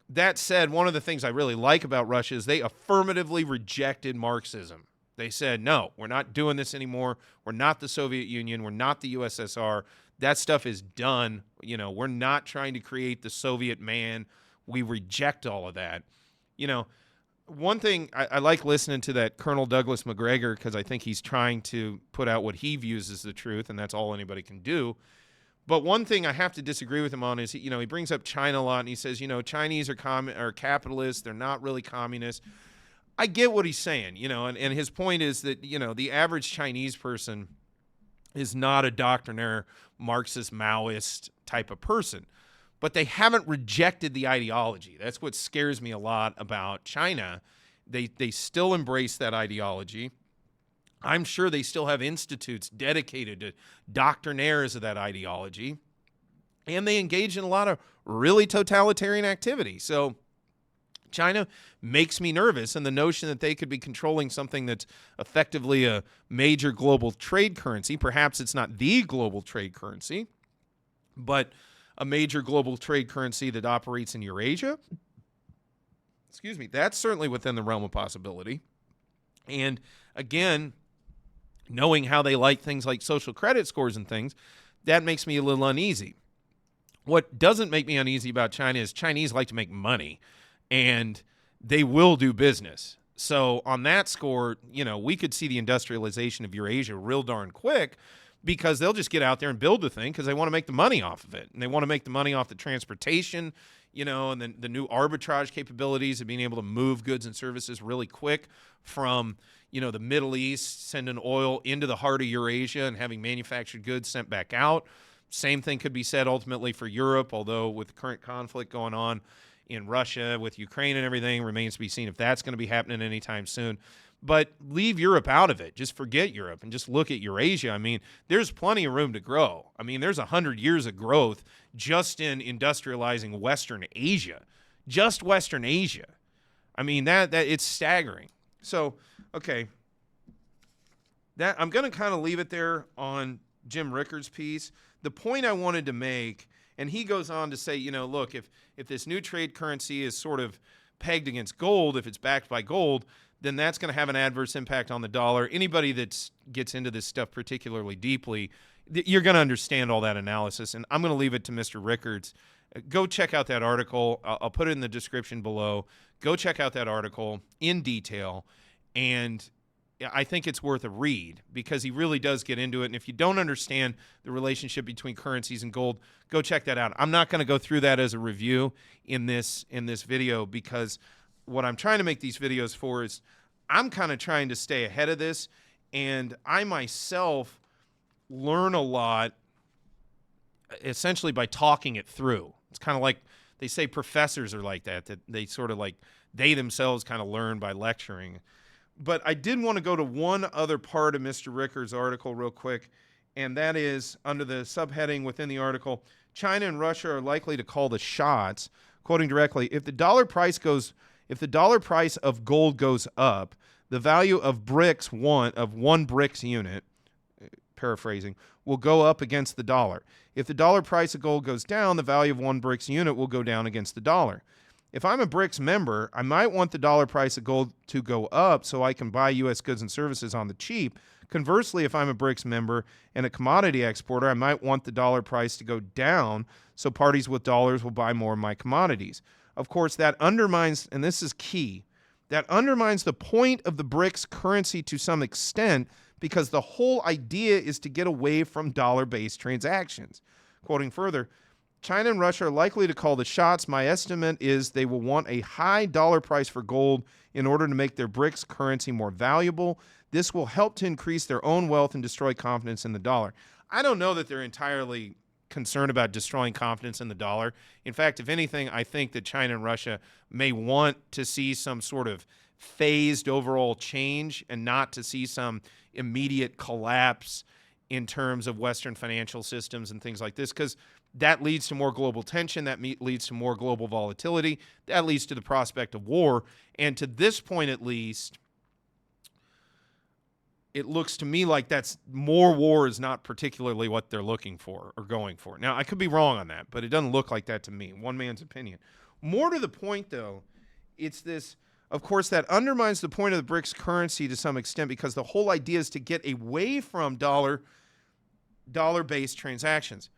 That said, one of the things I really like about Russia is they affirmatively rejected Marxism. They said, no, we're not doing this anymore. We're not the Soviet Union. We're not the USSR. That stuff is done. We're not trying to create the Soviet man. We reject all of that. One thing, I like listening to that Colonel Douglas McGregor because I think he's trying to put out what he views as the truth, and that's all anybody can do. But one thing I have to disagree with him on is, he brings up China a lot, and he says, Chinese are capitalists. They're not really communists. I get what he's saying, and his point is that, the average Chinese person is not a doctrinaire Marxist Maoist type of person. But they haven't rejected the ideology. That's what scares me a lot about China. They still embrace that ideology. I'm sure they still have institutes dedicated to doctrinaires of that ideology. And they engage in a lot of really totalitarian activity. So China makes me nervous, and the notion that they could be controlling something that's effectively a major global trade currency. Perhaps it's not the global trade currency, but a major global trade currency that operates in Eurasia. That's certainly within the realm of possibility. And again, knowing how they like things like social credit scores and things, that makes me a little uneasy. What doesn't make me uneasy about China is Chinese like to make money, and they will do business. So on that score, we could see the industrialization of Eurasia real darn quick, because they'll just get out there and build the thing because they want to make the money off of it. And they want to make the money off the transportation, and then the new arbitrage capabilities of being able to move goods and services really quick from, the Middle East, sending oil into the heart of Eurasia and having manufactured goods sent back out. Same thing could be said ultimately for Europe, although with the current conflict going on in Russia with Ukraine and everything, remains to be seen if that's going to be happening anytime soon. But leave Europe out of it. Just forget Europe and just look at Eurasia. I mean, there's plenty of room to grow. I mean, there's 100 years of growth just in industrializing Western Asia. Just Western Asia. I mean, that it's staggering. So, okay. I'm going to kind of leave it there on Jim Rickards' piece. The point I wanted to make, and he goes on to say, look, if this new trade currency is sort of pegged against gold, if it's backed by gold, then that's going to have an adverse impact on the dollar. Anybody that gets into this stuff particularly deeply, you're going to understand all that analysis. And I'm going to leave it to Mr. Rickards. Go check out that article. I'll put it in the description below. Go check out that article in detail. And I think it's worth a read because he really does get into it. And if you don't understand the relationship between currencies and gold, go check that out. I'm not going to go through that as a review in this video because what I'm trying to make these videos for is I'm kind of trying to stay ahead of this, and I myself learn a lot essentially by talking it through. It's kind of like they say professors are like that they sort of like they themselves kind of learn by lecturing. But I did want to go to one other part of Mr. Rickards' article real quick, and that is under the subheading within the article, China and Russia are likely to call the shots, quoting directly, if the dollar price of gold goes up, the value of one BRICS unit, paraphrasing, will go up against the dollar. If the dollar price of gold goes down, the value of one BRICS unit will go down against the dollar. If I'm a BRICS member, I might want the dollar price of gold to go up so I can buy U.S. goods and services on the cheap. Conversely, if I'm a BRICS member and a commodity exporter, I might want the dollar price to go down so parties with dollars will buy more of my commodities. Of course, that undermines, and this is key, that undermines the point of the BRICS currency to some extent because the whole idea is to get away from dollar-based transactions. Quoting further, China and Russia are likely to call the shots. My estimate is they will want a high dollar price for gold in order to make their BRICS currency more valuable. This will help to increase their own wealth and destroy confidence in the dollar. I don't know that they're entirely concerned about destroying confidence in the dollar. In fact, if anything, I think that China and Russia may want to see some sort of phased overall change and not to see some immediate collapse in terms of Western financial systems and things like this, because that leads to more global tension, that leads to more global volatility, that leads to the prospect of war. And to this point, at least, it looks to me like that's more war is not particularly what they're looking for or going for. Now, I could be wrong on that, but it doesn't look like that to me. One man's opinion. More to the point, though, it's this, of course, that undermines the point of the BRICS currency to some extent, because the whole idea is to get away from dollar-based transactions.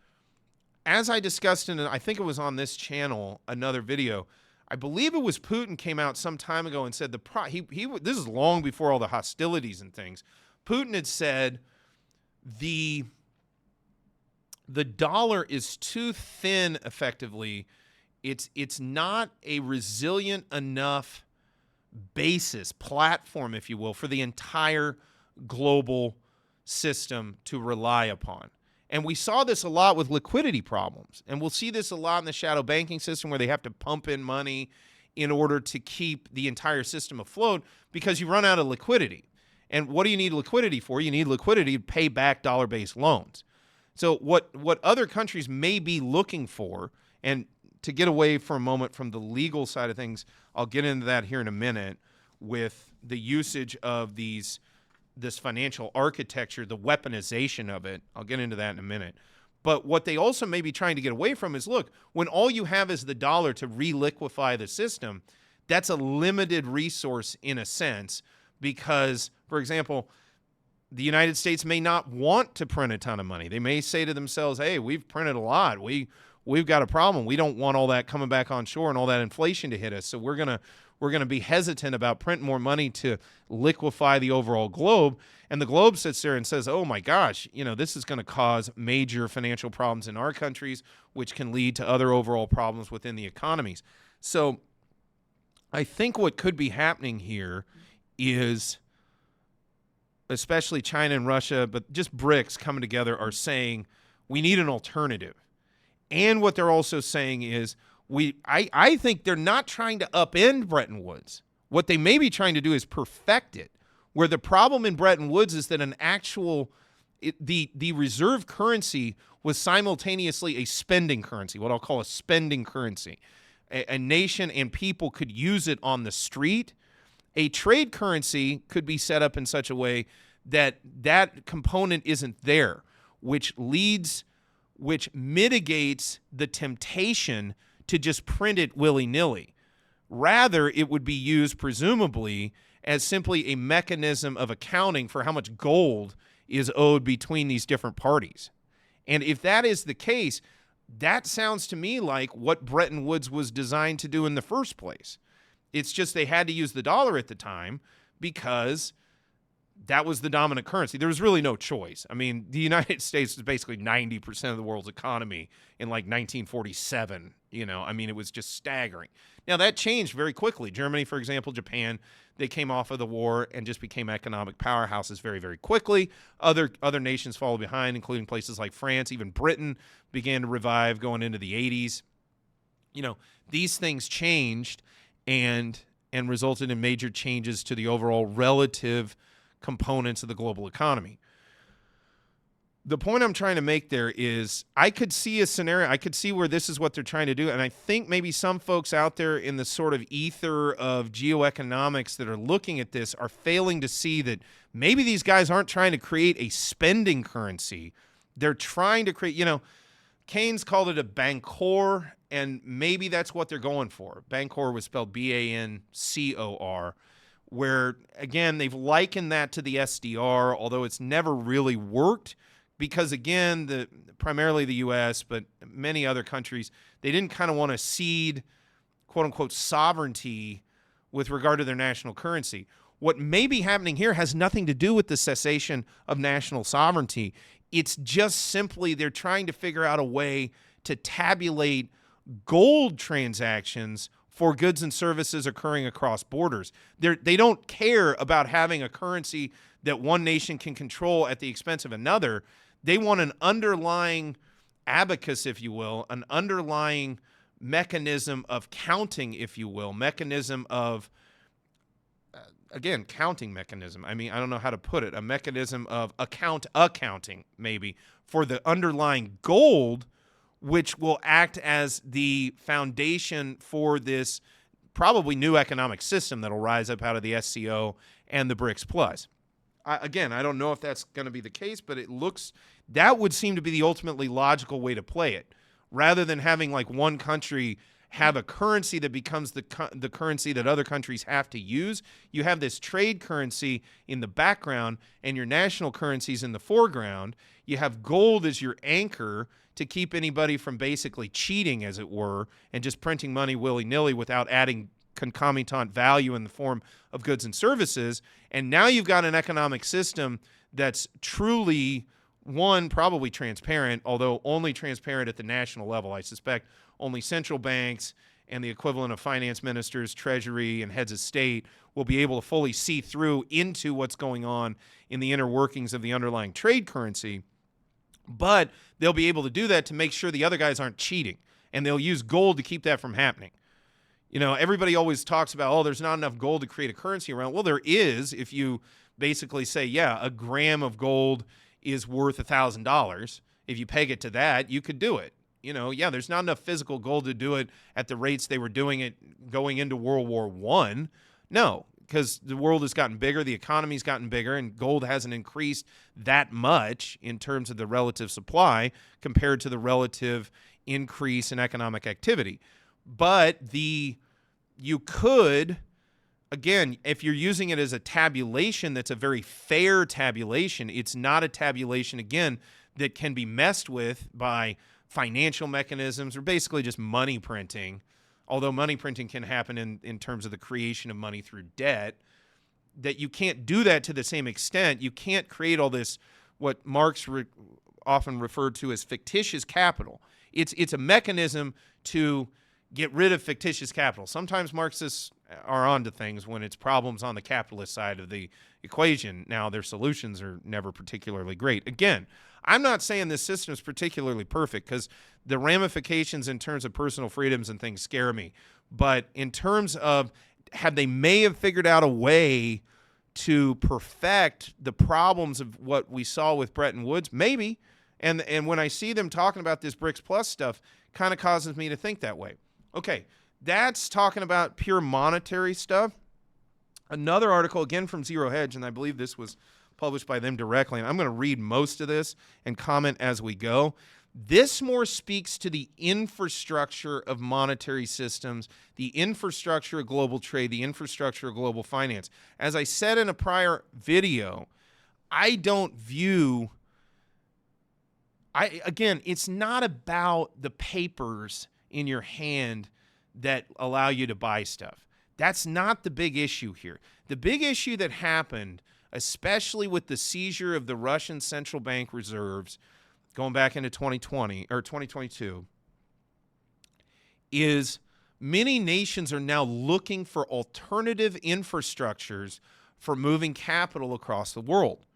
As I discussed in, I think it was on this channel, another video, I believe it was Putin came out some time ago and said this is long before all the hostilities and things. Putin had said the dollar is too thin, effectively. It's not a resilient enough basis, platform, if you will, for the entire global system to rely upon. And we saw this a lot with liquidity problems. And we'll see this a lot in the shadow banking system, where they have to pump in money in order to keep the entire system afloat, because you run out of liquidity. And what do you need liquidity for? You need liquidity to pay back dollar-based loans. So what other countries may be looking for, and to get away for a moment from the legal side of things, I'll get into that here in a minute, with the usage of this financial architecture, the weaponization of it. I'll get into that in a minute. But what they also may be trying to get away from is, look, when all you have is the dollar to reliquify the system, that's a limited resource in a sense, because, for example, the United States may not want to print a ton of money. They may say to themselves, hey, we've printed a lot. We've got a problem. We don't want all that coming back on shore and all that inflation to hit us. So we're gonna be hesitant about printing more money to liquefy the overall globe. And the globe sits there and says, oh my gosh, this is going to cause major financial problems in our countries, which can lead to other overall problems within the economies. So I think what could be happening here is, especially China and Russia, but just BRICS coming together, are saying we need an alternative. And what they're also saying is, I think they're not trying to upend Bretton Woods. What they may be trying to do is perfect it, where the problem in Bretton Woods is that the reserve currency was simultaneously a spending currency, what I'll call a spending currency. A nation and people could use it on the street. A trade currency could be set up in such a way that that component isn't there, which mitigates the temptation to just print it willy-nilly. Rather, it would be used, presumably, as simply a mechanism of accounting for how much gold is owed between these different parties. And if that is the case, that sounds to me like what Bretton Woods was designed to do in the first place. It's just they had to use the dollar at the time because that was the dominant currency. There was really no choice. I mean, the United States was basically 90% of the world's economy in like 1947. It was just staggering. Now, that changed very quickly. Germany, for example, Japan, they came off of the war and just became economic powerhouses very, very quickly. Other nations followed behind, including places like France. Even Britain began to revive going into the 80s. These things changed and resulted in major changes to the overall relative components of the global economy. The point I'm trying to make there is, I could see a scenario, I could see where this is what they're trying to do, and I think maybe some folks out there in the sort of ether of geoeconomics that are looking at this are failing to see that maybe these guys aren't trying to create a spending currency. They're trying to create, Keynes called it a bancor, and maybe that's what they're going for. Bancor was spelled B-A-N-C-O-R, where, again, they've likened that to the SDR, although it's never really worked because, again, primarily the U.S., but many other countries, they didn't kind of want to cede, quote-unquote, sovereignty with regard to their national currency. what may be happening here has nothing to do with the cessation of national sovereignty. It's just simply they're trying to figure out a way to tabulate gold transactions for goods and services occurring across borders. They don't care about having a currency that one nation can control at the expense of another. They want an underlying abacus, if you will, an underlying mechanism of counting, if you will, mechanism of, again, counting mechanism. I mean, I don't know how to put it, a mechanism of accounting, maybe, for the underlying gold, which will act as the foundation for this probably new economic system that will rise up out of the SCO and the BRICS Plus. Again, I don't know if that's going to be the case, but that would seem to be the ultimately logical way to play it. Rather than having like one country have a currency that becomes the currency that other countries have to use, you have this trade currency in the background and your national currencies in the foreground. You have gold as your anchor to keep anybody from basically cheating, as it were, and just printing money willy-nilly without adding concomitant value in the form of goods and services. And now you've got an economic system that's truly, one, probably transparent, although only transparent at the national level. I suspect only central banks and the equivalent of finance ministers, treasury, and heads of state will be able to fully see through into what's going on in the inner workings of the underlying trade currency. But they'll be able to do that to make sure the other guys aren't cheating, and they'll use gold to keep that from happening. You know, everybody always talks about, oh, there's not enough gold to create a currency around. Well, there is if you basically say, yeah, a gram of gold is worth $1,000. If you peg it to that, you could do it. You know, yeah, there's not enough physical gold to do it at the rates they were doing it going into World War I. No, because the world has gotten bigger, the economy's gotten bigger, and gold hasn't increased that much in terms of the relative supply compared to the relative increase in economic activity. But you could, again, if you're using it as a tabulation, that's a very fair tabulation. It's not a tabulation, again, that can be messed with by financial mechanisms or basically just money printing, although money printing can happen in terms of the creation of money through debt, that you can't do that to the same extent. You can't create all this, what Marx often referred to as fictitious capital. It's a mechanism to get rid of fictitious capital. Sometimes Marxists are onto things when it's problems on the capitalist side of the equation. Now, their solutions are never particularly great. Again, I'm not saying this system is particularly perfect because the ramifications in terms of personal freedoms and things scare me. But in terms of they may have figured out a way to perfect the problems of what we saw with Bretton Woods, maybe. And when I see them talking about this BRICS Plus stuff, kind of causes me to think that way. Okay, that's talking about pure monetary stuff. Another article, again from Zero Hedge, and I believe this was published by them directly, and I'm going to read most of this and comment as we go. This more speaks to the infrastructure of monetary systems, the infrastructure of global trade, the infrastructure of global finance. As I said in a prior video, I don't view... Again, it's not about the papers in your hand that allow you to buy stuff. That's not the big issue here. The big issue that happened, especially with the seizure of the Russian central bank reserves going back into 2020 or 2022, is many nations are now looking for alternative infrastructures for moving capital across the world.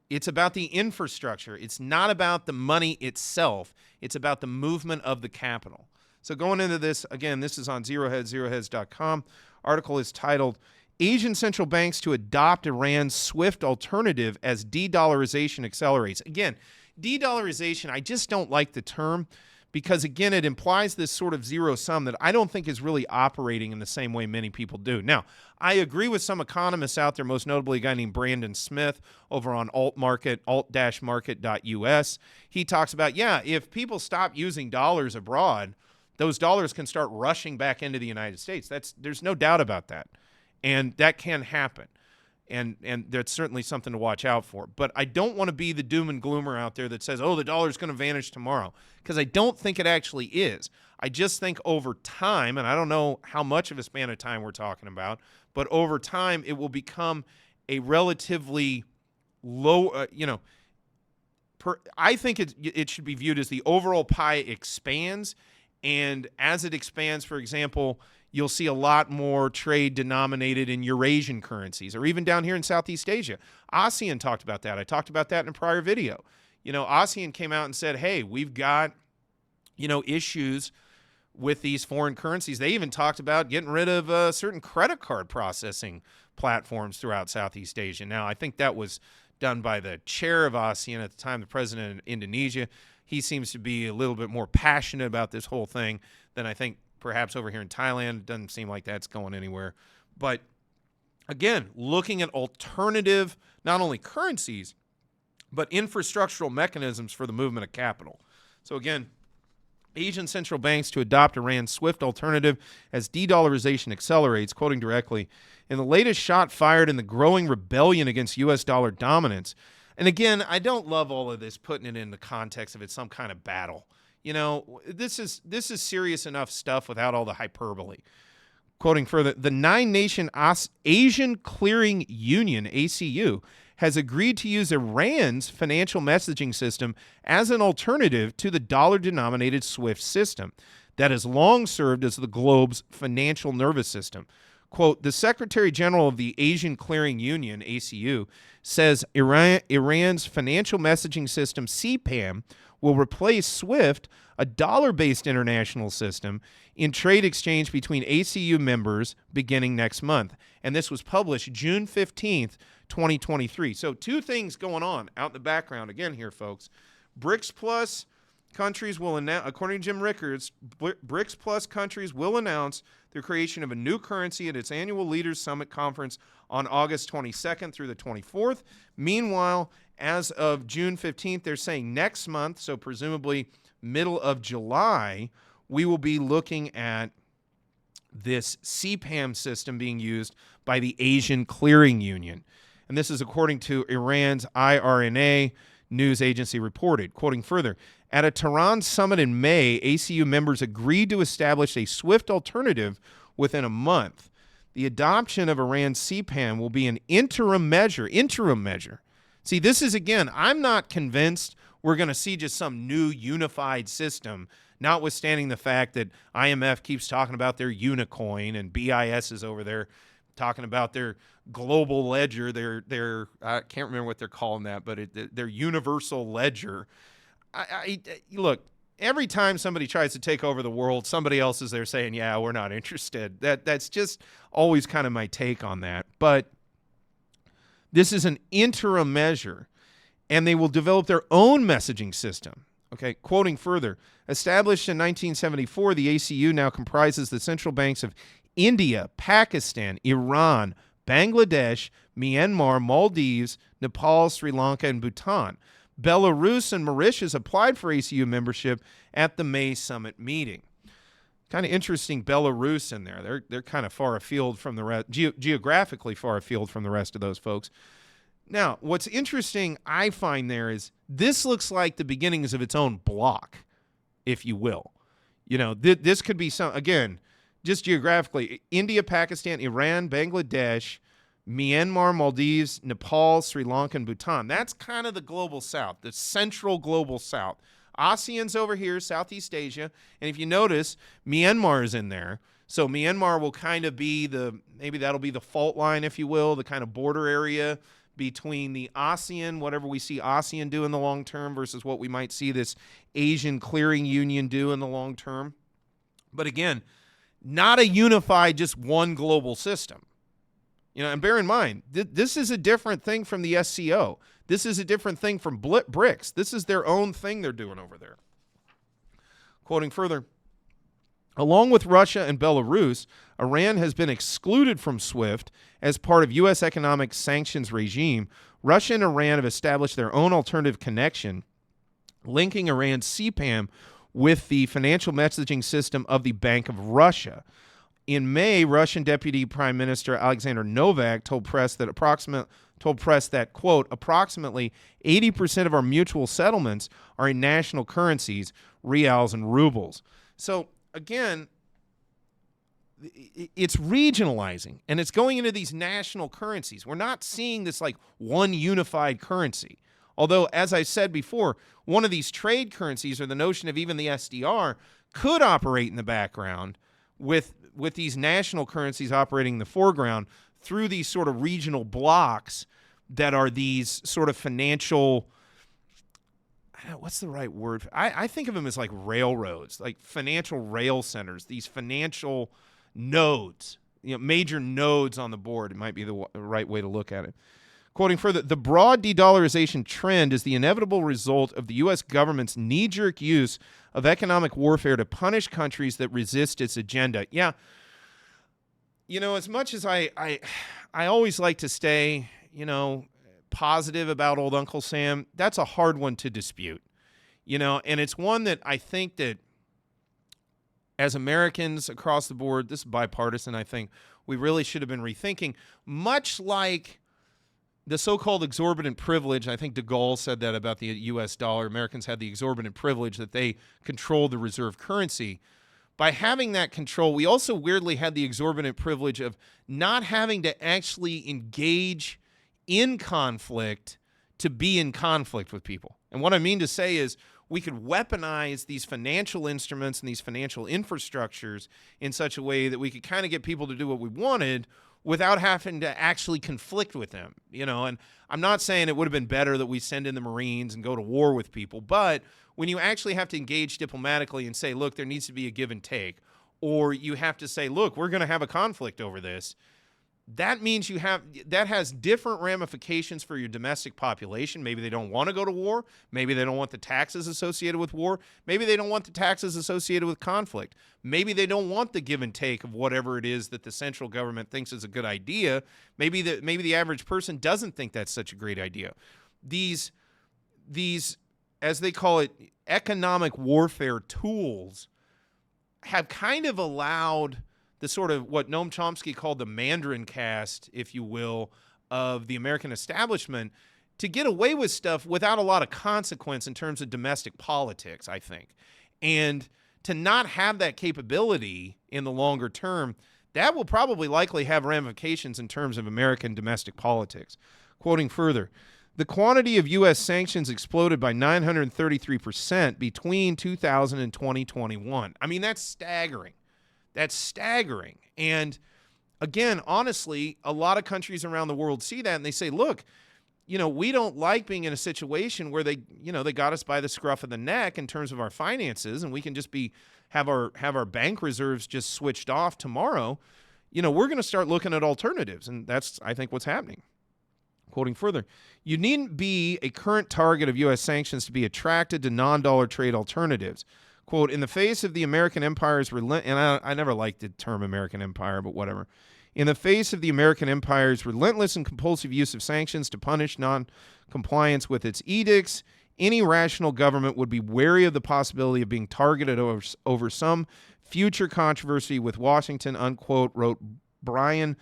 It's about the infrastructure. It's not about the money itself. It's about the movement of the capital. So going into this, again, this is on zeroheads.com. Article is titled, Asian Central Banks to Adopt Iran's Swift Alternative as De-Dollarization Accelerates. Again, de-dollarization, I just don't like the term because, again, it implies this sort of zero sum that I don't think is really operating in the same way many people do. Now, I agree with some economists out there, most notably a guy named Brandon Smith over on alt-market.us. He talks about, yeah, if people stop using dollars abroad, those dollars can start rushing back into the United States. There's no doubt about that. And that can happen. And that's certainly something to watch out for. But I don't want to be the doom and gloomer out there that says, oh, the dollar's going to vanish tomorrow, because I don't think it actually is. I just think over time, and I don't know how much of a span of time we're talking about, but over time it will become a relatively low, I think it should be viewed as the overall pie expands, and as it expands, for example, you'll see a lot more trade denominated in Eurasian currencies, or even down here in Southeast Asia. ASEAN talked about that. I talked about that in a prior video. ASEAN came out and said, hey, we've got, issues with these foreign currencies. They even talked about getting rid of certain credit card processing platforms throughout Southeast Asia. Now, I think that was done by the chair of ASEAN at the time, the president of Indonesia. He seems to be a little bit more passionate about this whole thing than I think perhaps over here in Thailand. It doesn't seem like that's going anywhere. But again, looking at alternative, not only currencies, but infrastructural mechanisms for the movement of capital. So again, Asian central banks to adopt Iran's SWIFT alternative as de-dollarization accelerates, quoting directly, in the latest shot fired in the growing rebellion against U.S. dollar dominance. And again, I don't love all of this, putting it in the context of it's some kind of battle. This is serious enough stuff without all the hyperbole. Quoting further, the nine-nation Asian Clearing Union, ACU, has agreed to use Iran's financial messaging system as an alternative to the dollar-denominated SWIFT system that has long served as the globe's financial nervous system. Quote, the Secretary General of the Asian Clearing Union, ACU, says Iran's financial messaging system, CPAM, will replace SWIFT, a dollar-based international system, in trade exchange between ACU members beginning next month. And this was published June 15th, 2023. So two things going on out in the background again here, folks. BRICS Plus countries will announce, according to Jim Rickards, BRICS Plus countries will announce the creation of a new currency at its annual Leaders Summit conference on August 22nd through the 24th. Meanwhile, as of June 15th, they're saying next month, so presumably middle of July, we will be looking at this CPAM system being used by the Asian Clearing Union. And this is according to Iran's IRNA news agency reported. Quoting further, at a Tehran summit in May, ACU members agreed to establish a SWIFT alternative within a month. The adoption of Iran's CPAM will be an interim measure. See, this is, again, I'm not convinced we're going to see just some new unified system, notwithstanding the fact that IMF keeps talking about their Unicoin and BIS is over there talking about their global ledger, their I can't remember what they're calling that, but their universal ledger. Look, every time somebody tries to take over the world, somebody else is there saying, yeah, we're not interested. That's just always kind of my take on that. But this is an interim measure, and they will develop their own messaging system. Okay, quoting further, established in 1974, the ACU now comprises the central banks of India, Pakistan, Iran, Bangladesh, Myanmar, Maldives, Nepal, Sri Lanka, and Bhutan. Belarus and Mauritius applied for ACU membership at the May summit meeting. Kind of interesting, Belarus in there. They're kind of far afield from the rest, geographically far afield from the rest of those folks. Now, what's interesting I find there is this looks like the beginnings of its own block, if you will. This could be some, again, just geographically, India, Pakistan, Iran, Bangladesh, Myanmar, Maldives, Nepal, Sri Lanka, and Bhutan. That's kind of the global south, the central global south. ASEAN's over here, Southeast Asia. And if you notice, Myanmar is in there. So Myanmar will kind of be maybe that'll be the fault line, if you will, the kind of border area between the ASEAN, whatever we see ASEAN do in the long term versus what we might see this Asian Clearing Union do in the long term. But again, not a unified, just one global system. And bear in mind, this is a different thing from the SCO. This is a different thing from BRICS. This is their own thing they're doing over there. Quoting further, along with Russia and Belarus, Iran has been excluded from SWIFT as part of U.S. economic sanctions regime. Russia and Iran have established their own alternative connection, linking Iran's CPAM with the financial messaging system of the Bank of Russia. In May, Russian Deputy Prime Minister Alexander Novak told press that, quote, approximately 80% of our mutual settlements are in national currencies, rials and rubles. So, again, it's regionalizing, and it's going into these national currencies. We're not seeing this like one unified currency. Although, as I said before, one of these trade currencies, or the notion of even the SDR, could operate in the background with these national currencies operating in the foreground through these sort of regional blocks that are these sort of financial, what's the right word? I think of them as like railroads, like financial rail centers, these financial nodes, major nodes on the board. It might be the right way to look at it. Quoting further, the broad de-dollarization trend is the inevitable result of the U.S. government's knee-jerk use of economic warfare to punish countries that resist its agenda. Yeah, as much as I always like to stay, positive about old Uncle Sam, that's a hard one to dispute, and it's one that I think that as Americans across the board, this is bipartisan, I think we really should have been rethinking, much like the so-called exorbitant privilege. I think de Gaulle said that about the U.S. dollar. Americans had the exorbitant privilege that they controlled the reserve currency. By having that control, we also weirdly had the exorbitant privilege of not having to actually engage in conflict to be in conflict with people. And what I mean to say is we could weaponize these financial instruments and these financial infrastructures in such a way that we could kind of get people to do what we wanted without having to actually conflict with them, and I'm not saying it would have been better that we send in the Marines and go to war with people, but when you actually have to engage diplomatically and say, look, there needs to be a give and take, or you have to say, look, we're going to have a conflict over this, that means that has different ramifications for your domestic population. Maybe they don't want to go to war. Maybe they don't want the taxes associated with war. Maybe they don't want the taxes associated with conflict. Maybe they don't want the give and take of whatever it is that the central government thinks is a good idea. Maybe the average person doesn't think that's such a great idea. These, as they call it, economic warfare tools have kind of allowed the sort of what Noam Chomsky called the Mandarin caste, if you will, of the American establishment to get away with stuff without a lot of consequence in terms of domestic politics, I think. And to not have that capability in the longer term, that will probably likely have ramifications in terms of American domestic politics. Quoting further, the quantity of U.S. sanctions exploded by 933% between 2000 and 2021. I mean, that's staggering. That's staggering. And again, honestly, a lot of countries around the world see that and they say, look, we don't like being in a situation where they got us by the scruff of the neck in terms of our finances, and we can just have our bank reserves just switched off tomorrow. We're going to start looking at alternatives, and that's, I think, what's happening. Quoting further, you needn't be a current target of U.S. sanctions to be attracted to non-dollar trade alternatives. Quote, in the face of the American empire's and I never liked the term American empire, but whatever. In the face of the American empire's relentless and compulsive use of sanctions to punish non-compliance with its edicts, any rational government would be wary of the possibility of being targeted over some future controversy with Washington, unquote, wrote Brian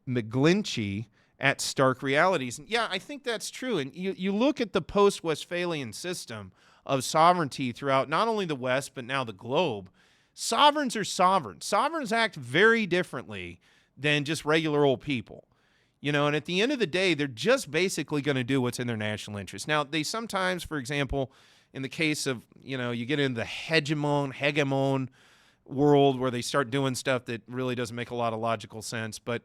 McGlinchey at Stark Realities. And yeah, I think that's true. And you look at the post-Westphalian system of sovereignty throughout not only the West, but now the globe. Sovereigns are sovereigns. Sovereigns act very differently than just regular old people. And at the end of the day, they're just basically going to do what's in their national interest. Now, they sometimes, for example, in the case of, you get into the hegemon world where they start doing stuff that really doesn't make a lot of logical sense. But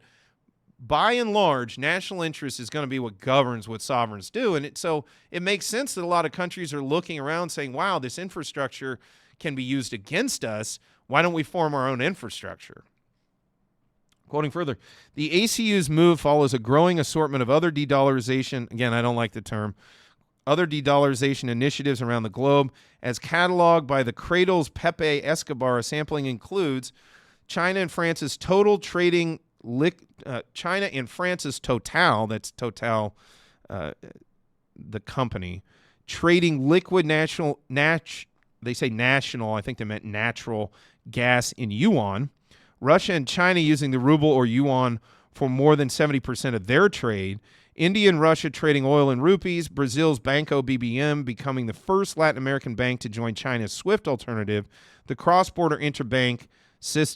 by and large, national interest is going to be what governs what sovereigns do. And so it makes sense that a lot of countries are looking around saying, wow, this infrastructure can be used against us. Why don't we form our own infrastructure? Quoting further, the ACU's move follows a growing assortment of other de-dollarization, again, I don't like the term, other de-dollarization initiatives around the globe. As cataloged by the Cradle's Pepe Escobar, a sampling includes China and France's total trading China and France's Total, that's Total, the company, trading liquid they say national, I think they meant natural gas in yuan. Russia and China using the ruble or yuan for more than 70% of their trade. India and Russia trading oil in rupees. Brazil's Banco BBM becoming the first Latin American bank to join China's SWIFT alternative, the cross-border interbank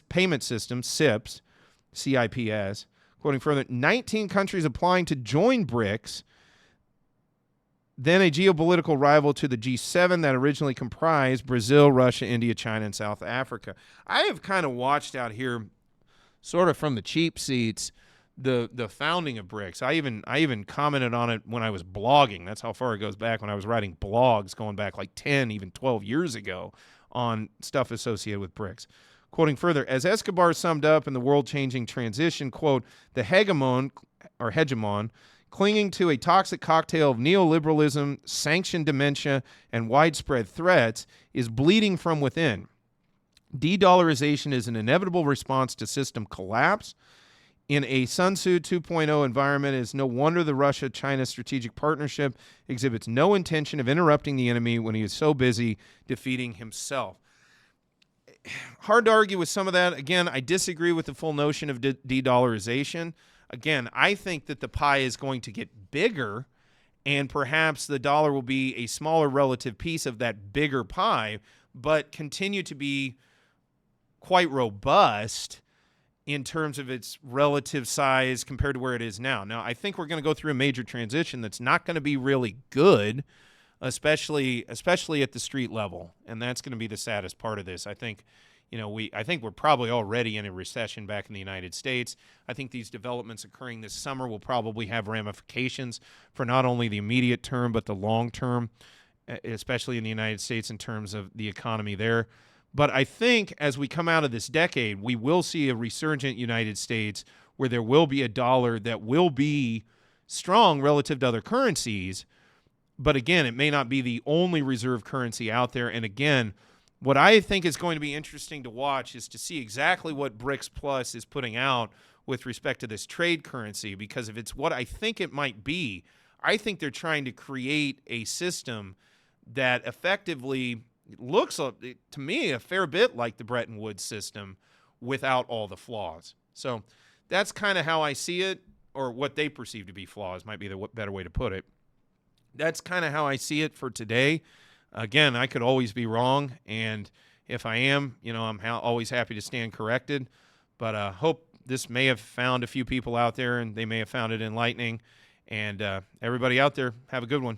payment system, CIPS, CIPS. Quoting further, 19 countries applying to join BRICS, then a geopolitical rival to the G7 that originally comprised Brazil, Russia, India, China, and South Africa. I have kind of watched out here, sort of from the cheap seats, the founding of BRICS. I even commented on it when I was blogging. That's how far it goes back, when I was writing blogs going back like 10, even 12 years ago on stuff associated with BRICS. Quoting further, as Escobar summed up in the world-changing transition, quote, the hegemon, clinging to a toxic cocktail of neoliberalism, sanctioned dementia, and widespread threats, is bleeding from within. De-dollarization is an inevitable response to system collapse. In a Sun Tzu 2.0 environment, it is no wonder the Russia-China strategic partnership exhibits no intention of interrupting the enemy when he is so busy defeating himself. Hard to argue with some of that. Again, I disagree with the full notion of de-dollarization. Again, I think that the pie is going to get bigger, and perhaps the dollar will be a smaller relative piece of that bigger pie, but continue to be quite robust in terms of its relative size compared to where it is now. Now, I think we're going to go through a major transition that's not going to be really good, especially at the street level, and that's going to be the saddest part of this. I think, I think we're probably already in a recession back in the United States. I think these developments occurring this summer will probably have ramifications for not only the immediate term but the long term, especially in the United States in terms of the economy there. But I think as we come out of this decade, we will see a resurgent United States where there will be a dollar that will be strong relative to other currencies. But again, it may not be the only reserve currency out there. And again, what I think is going to be interesting to watch is to see exactly what BRICS Plus is putting out with respect to this trade currency, because if it's what I think it might be, I think they're trying to create a system that effectively looks, to me, a fair bit like the Bretton Woods system without all the flaws. So that's kind of how I see it, or what they perceive to be flaws might be the better way to put it. That's kind of how I see it for today. Again, I could always be wrong, and if I am, I'm always happy to stand corrected. But I hope this may have found a few people out there, and they may have found it enlightening. And everybody out there, have a good one.